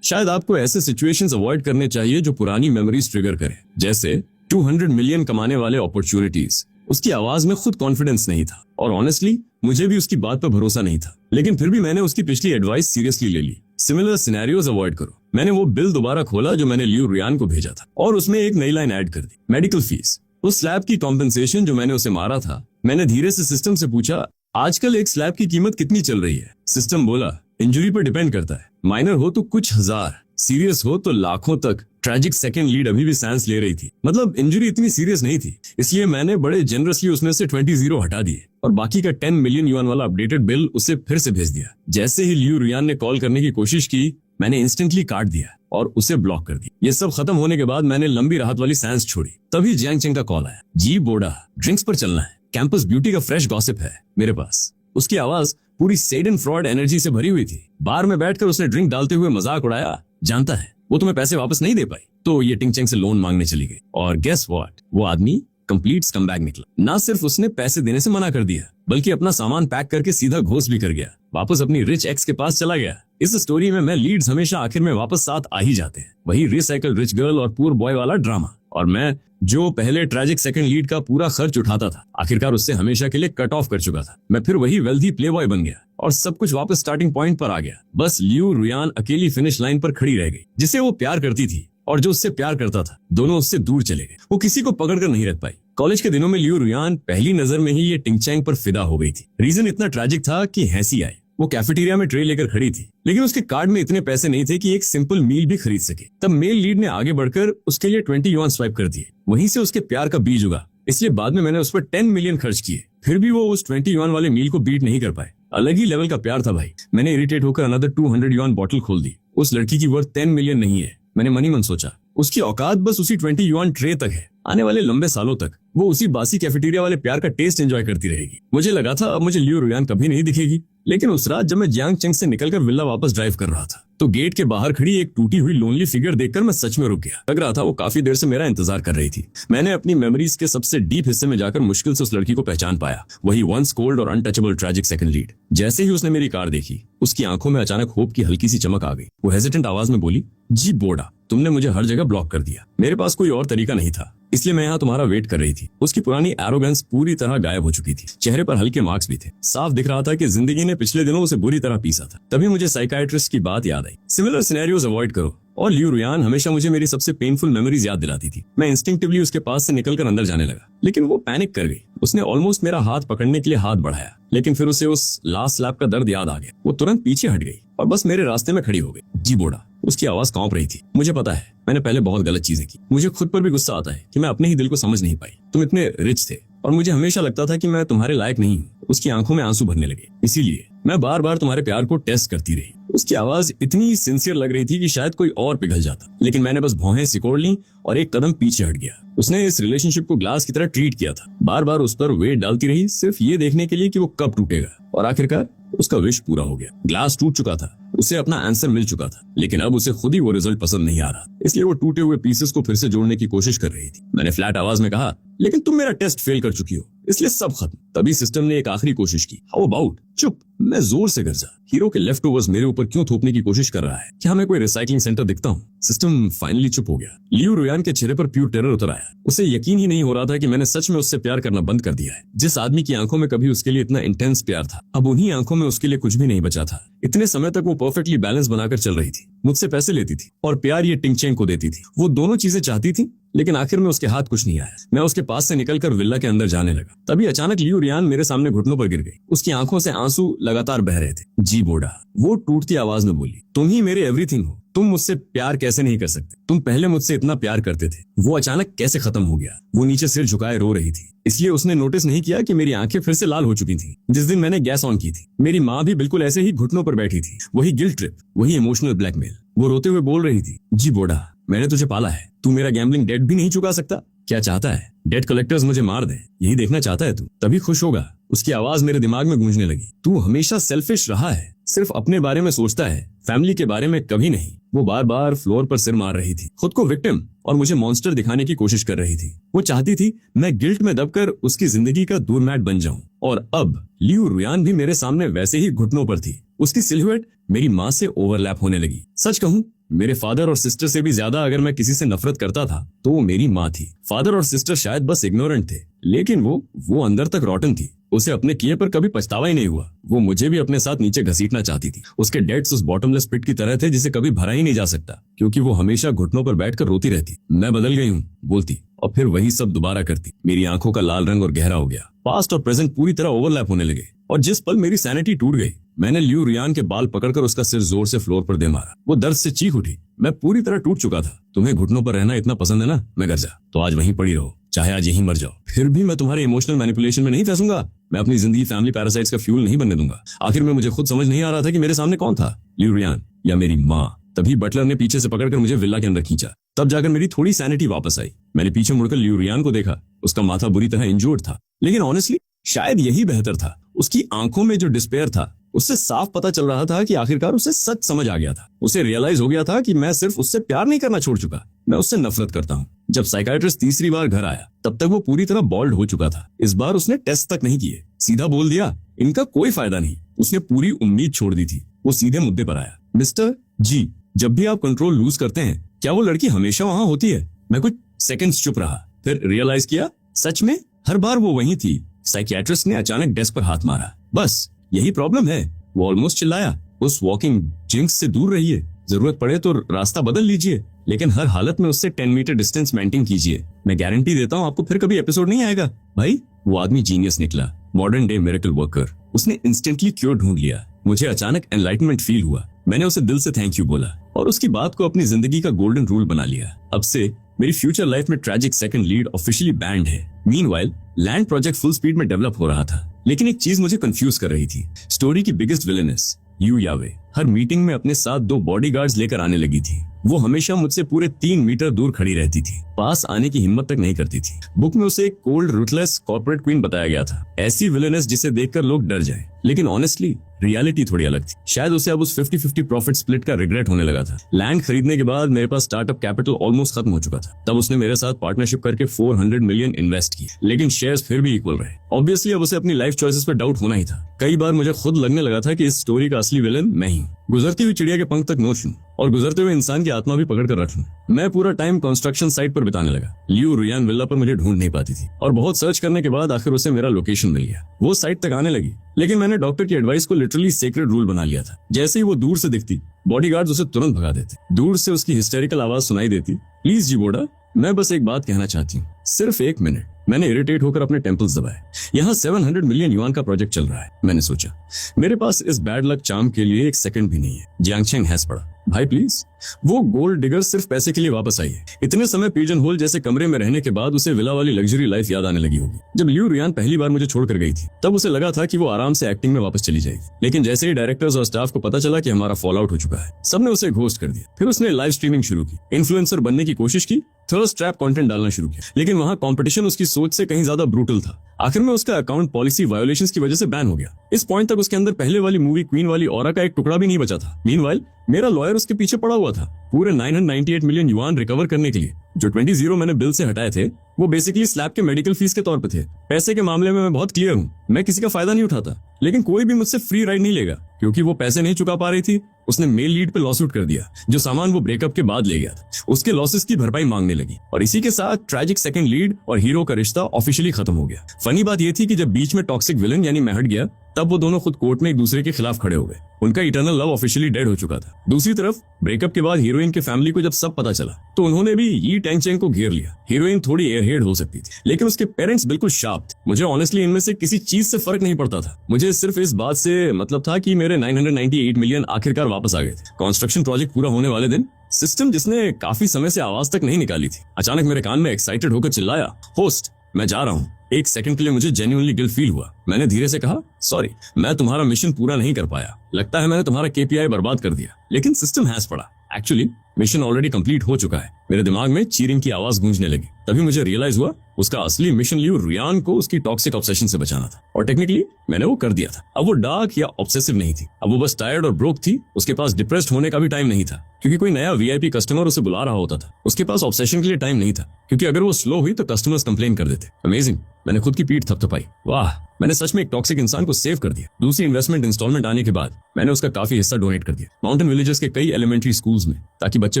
शायद आपको ऐसे सिचुएशंस अवॉइड करने चाहिए जो पुरानी मेमोरीज ट्रिगर करे, जैसे 200 मिलियन कमाने वाले अपॉर्चुनिटीज। उसकी आवाज में खुद कॉन्फिडेंस नहीं था और ऑनेस्टली मुझे भी उसकी बात पर भरोसा नहीं था, लेकिन फिर भी मैंने उसकी पिछली एडवाइस सीरियसली ले ली। सिमिलर सिनेरियोज अवॉइड करो। मैंने वो बिल दोबारा खोला जो मैंने लियू रियान को भेजा था और उसमें एक नई लाइन ऐड कर दी, मेडिकल फीस। उस स्लैब की कॉम्पेंसेशन जो मैंने उसे मारा था। मैंने धीरे से सिस्टम से पूछा, आजकल एक स्लैब की कीमत कितनी चल रही है? सिस्टम बोला, इंजरी पर डिपेंड करता है, माइनर हो तो कुछ हजार, सीरियस हो तो लाखों तक। ट्रैजिक सेकंड लीड अभी भी सांस ले रही थी, मतलब इंजरी इतनी सीरियस नहीं थी, इसलिए मैंने बड़े जेनरसली उसमें से 20 जीरो हटा दिए और बाकी का 10 मिलियन युआन वाला अपडेटेड बिल उसे फिर से भेज दिया। जैसे ही लियू रियान ने कॉल करने की कोशिश की, मैंने इंस्टेंटली काट दिया और उसे ब्लॉक कर दिया। ये सब खत्म होने के बाद मैंने लंबी राहत वाली सांस छोड़ी। तभी जियांग चेंग का कॉल आया। जी बोडा, ड्रिंक्स पर चलना है, कैंपस ब्यूटी का फ्रेश गॉसिप है मेरे पास। उसकी आवाज पूरी सेडन फ्रॉड एनर्जी से भरी हुई थी। बार में बैठकर उसने ड्रिंक डालते हुए मजाक उड़ाया, जानता है वो तुम्हें पैसे वापस नहीं दे पाई तो ये टिंग चेंग से लोन मांगने चली गई। और गेस व्हाट, वो आदमी कंप्लीट स्कमबैग निकला। ना सिर्फ उसने पैसे देने से मना कर दिया, बल्कि अपना सामान पैक करके सीधा घोष भी कर गया, वापस अपनी रिच एक्स के पास चला गया। इस स्टोरी में लीड्स हमेशा आखिर में वापस साथ आ ही जाते हैं। वही रिसाइकल रिच गर्ल और पुअर बॉय वाला ड्रामा। और मैं जो पहले ट्रैजिक सेकंड लीड का पूरा खर्च उठाता था, आखिरकार उससे हमेशा के लिए कट ऑफ कर चुका था। मैं फिर वही वेल्थी प्लेबॉय बन गया और सब कुछ वापस स्टार्टिंग पॉइंट पर आ गया। बस लियू रियान अकेली फिनिश लाइन पर खड़ी रह गई। जिसे वो प्यार करती थी और जो उससे प्यार करता था, दोनों उससे दूर चले गए। वो किसी को पकड़कर नहीं रख पाई। कॉलेज के दिनों में लियू रियान पहली नजर में ही ये टिंग चैंग पर फिदा हो गई थी। रीजन इतना ट्रैजिक था कि हंसी आई। वो कैफेटेरिया में ट्रे लेकर खड़ी थी, लेकिन उसके कार्ड में इतने पैसे नहीं थे कि एक सिंपल मील भी खरीद सके। तब मेल लीड ने आगे बढ़कर उसके लिए 20 युआन स्वाइप कर दिए। वहीं से उसके प्यार का बीज उगा। इसलिए बाद में मैंने उस पर 10 मिलियन खर्च किए, फिर भी वो उस 20 युआन वाले मील को बीट नहीं कर पाए। अलग ही लेवल का प्यार था भाई। मैंने इरिटेट होकर अनदर 200 युआन बॉटल खोल दी। उस लड़की की वर्थ 10 मिलियन नहीं है, मैंने मनी मन सोचा। उसकी औकात बस उसी 20 युआन ट्रे तक है। आने वाले लंबे सालों तक वो उसी बासी कैफेटेरिया वाले प्यार का टेस्ट एंजॉय करती रहेगी। मुझे लगा था अब मुझे लियू रियान कभी नहीं दिखेगी, लेकिन उस रात जब मैं जियांग चेंग से निकलकर विला वापस ड्राइव कर रहा था, तो गेट के बाहर खड़ी एक टूटी हुई लोनली फिगर देखकर मैं सच में रुक गया। लग रहा था वो काफी देर से मेरा इंतजार कर रही थी। मैंने अपनी मेमोरीज के सबसे डीप हिस्से में जाकर मुश्किल से उस लड़की को पहचान पाया। वही वंस कोल्ड और अनटचेबल ट्रैजिक सेकंड लीड। जैसे ही उसने मेरी कार देखी, उसकी आंखों में अचानक होप की हल्की सी चमक आ गई। वो हेजिटेंट आवाज में बोली, जी बोडा, तुमने मुझे हर जगह ब्लॉक कर दिया। मेरे पास कोई और तरीका नहीं था, इसलिए मैं यहाँ तुम्हारा वेट कर रही थी। उसकी पुरानी एरोगेंस पूरी तरह गायब हो चुकी थी। चेहरे पर हल्के मार्क्स भी थे। साफ दिख रहा था कि जिंदगी ने पिछले दिनों उसे बुरी तरह पीसा था। तभी मुझे साइकाइट्रिस्ट की बात याद आई। सिमिलर सिनेरियोज अवॉइड करो। और लियू रियान हमेशा मुझे मेरी सबसे पेनफुल मेमोरीज याद दिलाती थी। मैं इंस्टिंक्टिवली उसके पास से निकलकर अंदर जाने लगा, लेकिन वो पैनिक कर गई। उसने ऑलमोस्ट मेरा हाथ पकड़ने के लिए हाथ बढ़ाया, लेकिन फिर उसे उस लास्ट स्लैप का दर्द याद आ गया। वो तुरंत पीछे हट गई और बस मेरे रास्ते में खड़ी हो गई। जी बोडा, उसकी आवाज कांप रही थी। मुझे पता है मैंने पहले बहुत गलत चीजें की। मुझे खुद पर भी गुस्सा आता है कि मैं अपने ही दिल को समझ नहीं पाई। तुम इतने रिच थे और मुझे हमेशा लगता था कि मैं तुम्हारे लायक नहीं हूँ। उसकी आंखों में आंसू भरने लगे। इसीलिए मैं बार बार तुम्हारे प्यार को टेस्ट करती रही। उसकी आवाज इतनी सिंसियर लग रही थी कि शायद कोई और पिघल जाता, लेकिन मैंने बस भौहें सिकोड़ ली और एक कदम पीछे हट गया। उसने इस रिलेशनशिप को ग्लास की तरह ट्रीट किया था। बार बार उस पर वेट डालती रही, सिर्फ ये देखने के लिए कि वो कब टूटेगा। और आखिरकार उसका विश पूरा हो गया। ग्लास टूट चुका था उसे अपना आंसर मिल चुका था, लेकिन अब उसे खुद ही वो रिजल्ट पसंद नहीं आ रहा, इसलिए वो टूटे हुए पीसेस को फिर से जोड़ने की कोशिश कर रही थी। मैंने फ्लैट आवाज में कहा, लेकिन तुम मेरा टेस्ट फेल कर चुकी हो, इसलिए सब खत्म। तभी सिस्टम ने एक आखिरी कोशिश की। हाउ अबाउट चुप। मैं जोर से गरजा। हीरो के लेफ्ट ओवर्स मेरे ऊपर क्यों थोपने की कोशिश कर रहा है? क्या मैं कोई रिसाइकलिंग सेंटर दिखता हूँ? सिस्टम फाइनली चुप हो गया। लियो रुयान के चेहरे पर प्योर टेरर उतर आया। उसे यकीन ही नहीं हो रहा था कि मैंने सच में उससे प्यार करना बंद कर दिया है। जिस आदमी की आंखों में कभी उसके लिए इतना इंटेंस प्यार था, अब उन्हीं आंखों में उसके लिए कुछ भी नहीं बचा था। इतने समय तक वो परफेक्टली बैलेंस बनाकर चल रही थी, मुझसे पैसे लेती थी और प्यार ये टिंगचेंग को देती थी। वो दोनों चीजें चाहती थी, लेकिन आखिर में उसके हाथ कुछ नहीं आया। मैं उसके पास से निकलकर विल्ला के अंदर जाने लगा। तभी अचानक लियो रियान मेरे सामने घुटनों पर गिर गई। उसकी आंखों से आंसू लगातार बह रहे थे। जी बोडा, वो टूटती आवाज में बोली, तुम ही मेरे एवरीथिंग हो। तुम मुझसे प्यार कैसे नहीं कर सकते? तुम पहले मुझसे इतना प्यार करते थे, वो अचानक कैसे खत्म हो गया? वो नीचे सिर झुकाए रो रही थी, इसलिए उसने नोटिस नहीं किया कि मेरी आंखें फिर से लाल हो चुकी थी। जिस दिन मैंने गैस ऑन की थी, मेरी माँ भी बिल्कुल ऐसे ही घुटनों पर बैठी थी। वही गिल्ट ट्रिप, वही इमोशनल ब्लैकमेल। वो रोते हुए बोल रही थी, जी बोडा, मैंने तुझे पाला है, तू मेरा गैम्बलिंग डेट भी नहीं चुका सकता। क्या चाहता है? डेट कलेक्टर्स मुझे मार दे, यही देखना चाहता है तू? तभी खुश होगा। उसकी आवाज मेरे दिमाग में गूंजने लगी। तू हमेशा सेल्फिश रहा है, सिर्फ अपने बारे में सोचता है, फैमिली के बारे में कभी नहीं। वो बार बार फ्लोर पर सिर मार रही थी, खुद को विक्टिम और मुझे मॉन्स्टर दिखाने की कोशिश कर रही थी। वो चाहती थी मैं गिल्ट में दबकर उसकी जिंदगी का डोरमैट बन जाऊं। और अब लियो रुयान भी मेरे सामने वैसे ही घुटनों पर थी। उसकी सिल्हुएट मेरी माँ से ओवरलैप होने लगी। सच कहूं, मेरे फादर और सिस्टर से भी ज्यादा अगर मैं किसी से नफरत करता था तो वो मेरी माँ थी। फादर और सिस्टर शायद बस इग्नोरेंट थे, लेकिन वो अंदर तक रॉटन थी। उसे अपने किए पर कभी पछतावा ही नहीं हुआ। वो मुझे भी अपने साथ नीचे घसीटना चाहती थी। उसके डेट्स उस बॉटमलेस पिट की तरह थे जिसे कभी भरा ही नहीं जा सकता, क्योंकि वो हमेशा घुटनों पर बैठकर रोती रहती। मैं बदल गई हूँ बोलती, और फिर वही सब दोबारा करती। मेरी आंखों का लाल रंग और गहरा हो गया। पास्ट और प्रेजेंट पूरी तरह ओवरलैप होने लगे, और जिस पल मेरी सैनिटी टूट गई, मैंने लियो रियान के बाल पकड़कर उसका सिर जोर से फ्लोर पर दे मारा। वो दर्द से चीख उठी। मैं पूरी तरह टूट चुका था। तुम्हें घुटनों पर रहना इतना पसंद है ना? मैं गरजा, तो आज वहीं पड़ी रहो, चाहे आज यहीं मर जाओ। फिर भी मैं तुम्हारे इमोशनल मैनिपुलेशन में नहीं फंसूंगा। मैं अपनी जिंदगी फैमिली पैरासाइट्स का फ्यूल नहीं बनने दूंगा। आखिर में मुझे खुद समझ नहीं आ रहा था कि मेरे सामने कौन था, लियो रियान या मेरी माँ। तभी बटलर ने पीछे से पकड़कर मुझे विल्ला के अंदर खींचा। तब जाकर मेरी थोड़ी सैनिटी वापस आई। मैंने पीछे मुड़कर लियो रियान को देखा। उसका माथा बुरी तरह इंजोर्ड था, लेकिन ऑनेस्टली शायद यही बेहतर था। उसकी आंखों में जो डिस्पेयर था, उससे साफ पता चल रहा था कि आखिरकार उसे सच समझ आ गया था। उसे रियलाइज हो गया था कि मैं सिर्फ उससे प्यार नहीं करना छोड़ चुका, मैं उससे नफरत करता हूँ। जब साइकाइट्रिस्ट तीसरी बार घर आया, तब तक वो पूरी तरह बॉल्ड हो चुका था। इस बार उसने टेस्ट तक नहीं किए, सीधा बोल दिया, इनका कोई फायदा नहीं। उसने पूरी उम्मीद छोड़ दी थी। वो सीधे मुद्दे पर आया। मिस्टर जी, जब भी आप कंट्रोल लूज करते हैं, क्या वो लड़की हमेशा वहां होती है? मैं कुछ सेकंड्स चुप रहा, फिर रियलाइज किया, सच में हर बार वो वहीं थी। साइकियाट्रिस्ट ने अचानक डेस्क पर हाथ मारा। बस यही प्रॉब्लम है, वो ऑलमोस्ट चिल्लाया। उस वॉकिंग जिंक्स से दूर रहिए, जरूरत पड़े तो रास्ता बदल लीजिए, लेकिन हर हालत में उससे 10 मीटर डिस्टेंस मेंटेन कीजिए। मैं गारंटी देता हूँ आपको फिर कभी एपिसोड नहीं आएगा। भाई, वो आदमी जीनियस निकला, मॉडर्न डे मिरेकल वर्कर। उसने इंस्टेंटली क्योर ढूंढ लिया। मुझे अचानक एनलाइटमेंट फील हुआ। मैंने उसे दिल से थैंक यू बोला और उसकी बात को अपनी जिंदगी का गोल्डन रूल बना लिया। अब से मेरी फ्यूचर लाइफ में tragic second lead officially banned है। Meanwhile land project full speed में डेवलप हो रहा था, लेकिन एक चीज मुझे कंफ्यूज कर रही थी। स्टोरी की बिगेस्ट विलेनेस यू यावे हर मीटिंग में अपने साथ 2 बॉडीगार्ड्स लेकर आने लगी थी। वो हमेशा मुझसे पूरे 3 मीटर दूर खड़ी रहती थी, पास आने की हिम्मत तक नहीं करती थी। बुक में उसे एक कोल्ड रूथलेस कॉर्पोरेट क्वीन बताया गया था, ऐसी विलेनेस जिसे देखकर लोग डर जाएं। लेकिन ऑनेस्टली रियलिटी थोड़ी अलग थी। शायद उसे अब उस 50-50 प्रॉफिट स्प्लिट का रिग्रेट होने लगा था। लैंड खरीदने के बाद मेरे पास स्टार्टअप कैपिटल ऑलमोस्ट खत्म हो चुका था। तब उसने मेरे साथ पार्टनरशिप करके 400 मिलियन इन्वेस्ट किए, लेकिन शेयर्स फिर भी इक्वल रहे। ऑब्वियसली अब उसे अपनी लाइफ चॉइसेस पर डाउट होना ही था। कई बार मुझे खुद लगने लगा था कि इस स्टोरी का असली विलन मैं ही। गुजरती हुई चिड़िया के पंख तक नोच लूं और गुजरते हुए इंसान की आत्मा भी पकड़ कर रख लूं। मैं पूरा टाइम कंस्ट्रक्शन साइट पर बिताने लगा। लियो रियान विल्ला पर मुझे ढूंढ नहीं पाती थी, और बहुत सर्च करने के बाद आखिर उसे मेरा लोकेशन मिल गया। वो साइट तक आने लगी, लेकिन मैंने डॉक्टर की एडवाइस को लिटरली सेक्रेड रूल बना लिया था। जैसे ही वो दूर से दिखती, बॉडीगार्ड्स उसे तुरंत भगा देते। दूर से उसकी हिस्टेरिकल आवाज सुनाई देती, प्लीज जी बोडा, मैं बस एक बात कहना चाहती हूँ, सिर्फ 1 मिनट। मैंने इरिटेट होकर अपने टेम्पल्स दबाए। यहाँ 700 मिलियन युआन का प्रोजेक्ट चल रहा है। मैंने सोचा, मेरे पास इस बैड लक चार्म के लिए 1 सेकंड भी नहीं है। जियांगचेंग हंस पड़ा, भाई प्लीज। वो गोल्ड डिगर सिर्फ पैसे के लिए वापस आई है। इतने समय पिजन होल जैसे कमरे में रहने के बाद उसे विला वाली लग्जरी लाइफ याद आने लगी होगी। जब लियो रियान पहली बार मुझे छोड़कर गई थी, तब उसे लगा था कि वो आराम से एक्टिंग में वापस चली जाएगी। लेकिन जैसे ही डायरेक्टर्स और स्टाफ को पता चला कि हमारा फॉल आउट हो चुका है, सबने उसे घोस्ट कर दिया। फिर उसने लाइव स्ट्रीमिंग शुरू की, इन्फ्लुएंसर बनने की कोशिश की, थर्स्ट ट्रैप कंटेंट डालना शुरू किया, लेकिन वहां कंपटीशन उसकी सोच से कहीं ज्यादा ब्रूटल था। आखिर में उसका अकाउंट पॉलिसी वायोलेशंस की वजह से बैन हो गया। इस पॉइंट तक उसके अंदर पहले वाली मूवी क्वीन वाली ऑरा का एक टुकड़ा भी नहीं बचा था। मीनवाइल मेरा लॉयर उसके पीछे पड़ा हुआ था पूरे 998 मिलियन युआन रिकवर करने के लिए। जो 20 मैंने बिल से हटाए थे वो बेसिकली स्लैब के मेडिकल फीस के तौर पे थे। पैसे के मामले में मैं बहुत क्लियर हूँ, मैं किसी का फायदा नहीं उठाता, लेकिन कोई भी मुझसे फ्री राइड नहीं लेगा। क्योंकि वो पैसे नहीं चुका पा रही थी, उसने मेल लीड पे लॉसूट कर दिया। जो सामान वो ब्रेकअप के बाद ले गया था उसके लॉसेस की भरपाई मांगने लगी, और इसी के साथ ट्रैजिक सेकंड लीड और हीरो का रिश्ता ऑफिशियली खत्म हो गया। फनी बात ये थी कि जब बीच में टॉक्सिक विलन यानी मैं हट गया, तब वो दोनों खुद कोर्ट में एक दूसरे के खिलाफ खड़े हो गए। उनका इटर्नल लव ऑफिशियली डेड हो चुका था। दूसरी तरफ ब्रेकअप के बाद हीरोइन के फैमिली को जब सब पता चला तो उन्होंने भी यी टैंग चैंग को घेर लिया। हीरोइन थोड़ी एयरहेड हो सकती थी, लेकिन उसके पेरेंट्स बिल्कुल शार्प थे। मुझे ऑनेस्टली इनमें से किसी चीज से फर्क नहीं पड़ता था। मुझे सिर्फ इस बात से मतलब था कि मेरे 998 मिलियन आखिरकार वापस आ गए थे। कंस्ट्रक्शन प्रोजेक्ट पूरा होने वाले दिन सिस्टम जिसने काफी समय से आवाज तक नहीं निकाली थी, अचानक मेरे कान में एक्साइटेड होकर चिल्लाया, होस्ट मैं जा रहा हूँ। एक सेकंड के लिए मुझे जेन्युइनली गिल्ट फील हुआ। मैंने धीरे से कहा, सॉरी मैं तुम्हारा मिशन पूरा नहीं कर पाया, लगता है मैंने तुम्हारा केपीआई बर्बाद कर दिया। लेकिन सिस्टम हैज पड़ा। एक्चुअली मिशन ऑलरेडी कंप्लीट हो चुका है। मेरे दिमाग में चीरिंग की आवाज गूंजने लगी। तभी मुझे रियलाइज हुआ उसका असली मिशन लियो रुयान को उसकी टॉक्सिक ऑब्सेशन से बचाना था, और टेक्निकली मैंने वो कर दिया था। अब वो डार्क या ऑब्सेसिव नहीं थी, अब वो बस टायर्ड और ब्रोक थी। उसके पास डिप्रेस्ड होने का भी टाइम नहीं था क्योंकि कोई नया वीआईपी कस्टमर उसे बुला रहा होता था। उसके पास ऑब्सेशन के लिए टाइम नहीं था क्योंकि अगर वो स्लो हुई तो कस्टमर्स कंप्लेन कर देते। अमेजिंग, मैंने खुद की पीठ थपथपाई। वाह, मैंने सच में एक टॉक्सिक इंसान को सेव कर दिया। दूसरी इन्वेस्टमेंट इंस्टॉलमेंट आने के बाद मैंने उसका काफी हिस्सा डोनेट कर दिया माउंटेन विलेजेस के कई एलिमेंट्री स्कूल्स में, ताकि बच्चे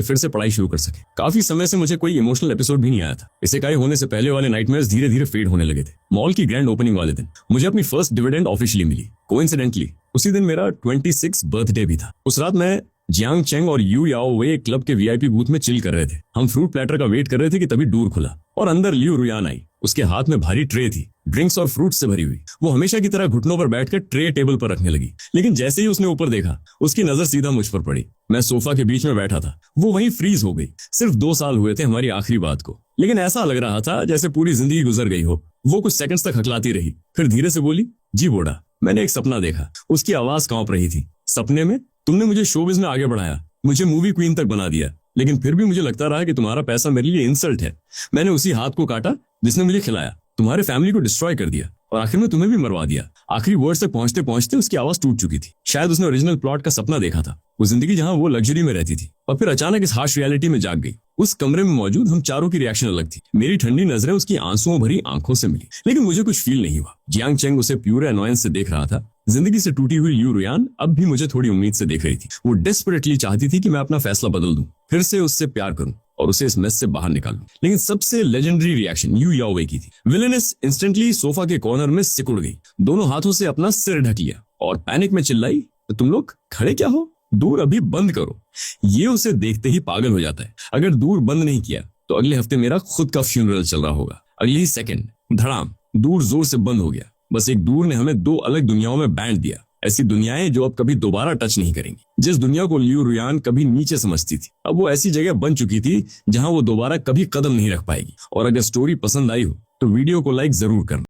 फिर से पढ़ाई शुरू कर सके। काफी समय से मुझे कोई इमोशनल एपिसोड भी नहीं आया था। इसे काय होने से पहले वाले नाइटमेयर्स धीरे धीरे फेड होने लगे थे। मॉल की ग्रैंड ओपनिंग वाले दिन मुझे अपनी फर्स्ट डिविडेंड ऑफिशियली मिली। कोइंसिडेंटली उसी दिन मेरा 26 बर्थडे भी था। उस रात मैं जियांग चेंग और यू याओ वे क्लब के वीआईपी बूथ में चिल कर रहे थे। हम फ्रूट प्लेटर का वेट कर रहे थे कि तभी डोर खुला और अंदर लियो रुयान आई। उसके हाथ में भारी ट्रे थी, ड्रिंक्स और फ्रूट से भरी हुई। वो हमेशा की तरह घुटनों पर बैठकर ट्रे टेबल पर रखने लगी, लेकिन जैसे ही उसने ऊपर देखा उसकी नजर सीधा मुझ पर पड़ी। मैं सोफा के बीच में बैठा था, वो वहीं फ्रीज हो गई। सिर्फ 2 साल हुए थे हमारी आखिरी बात को, लेकिन ऐसा लग रहा था जैसे पूरी जिंदगी गुजर गई हो। वो कुछ सेकंड्स तक हकलाती रही, फिर धीरे से बोली, जी बोड़ा, मैंने एक सपना देखा। उसकी आवाज कांप रही थी। सपने में तुमने मुझे शोबिज में आगे बढ़ाया, मुझे मूवी क्वीन तक बना दिया, लेकिन फिर भी मुझे लगता रहा कि तुम्हारा पैसा मेरे लिए इंसल्ट है। मैंने उसी हाथ को काटा जिसने मुझे खिलाया, तुम्हारे फैमिली को डिस्ट्रॉय कर दिया और आखिर में तुम्हें भी मरवा दिया। आखिरी वर्ड तक पहुंचते पहुंचते उसकी आवाज टूट चुकी थी। शायद उसने ओरिजिनल प्लॉट का सपना देखा था, वो जिंदगी जहां वो लग्जरी में रहती थी, और फिर अचानक इस हार्श रियलिटी में जाग गई। उस कमरे में मौजूद हम चारों की रिएक्शन अलग थी। मेरी ठंडी नजरें उसकी आंसुओं भरी आंखों से मिली, लेकिन मुझे कुछ फील नहीं हुआ। जियांग चेंग उसे प्यूर अनॉयंस से देख रहा था। जिंदगी से टूटी हुई लियो रुयान अब भी मुझे थोड़ी उम्मीद से देख रही थी। वो डेस्परेटली चाहती थी कि मैं अपना फैसला बदल दूं, फिर से उससे प्यार करूं और उसे इस मेस से बाहर निकालूं। लेकिन सबसे लेजेंडरी रिएक्शन यू याओवे की थी। विलेनेस इंस्टेंटली सोफा के कॉर्नर में सिकुड़ गई, दोनों हाथों से अपना सिर ढक लिया और पैनिक में चिल्लाई, तो तुम लोग खड़े क्या हो, दूर अभी बंद करो। ये उसे देखते ही पागल हो जाता है। अगर दूर बंद नहीं किया तो अगले हफ्ते मेरा खुद का फ्यूनरल चल रहा होगा। अगली ही सेकंड धड़ाम दूर जोर से बंद हो गया। बस एक दूर ने हमें 2 अलग दुनियाओं में बांट दिया, ऐसी दुनियाएं जो अब कभी दोबारा टच नहीं करेंगी। जिस दुनिया को लियो रुयान कभी नीचे समझती थी, अब वो ऐसी जगह बन चुकी थी जहां वो दोबारा कभी कदम नहीं रख पाएगी। और अगर स्टोरी पसंद आई हो तो वीडियो को लाइक जरूर करना।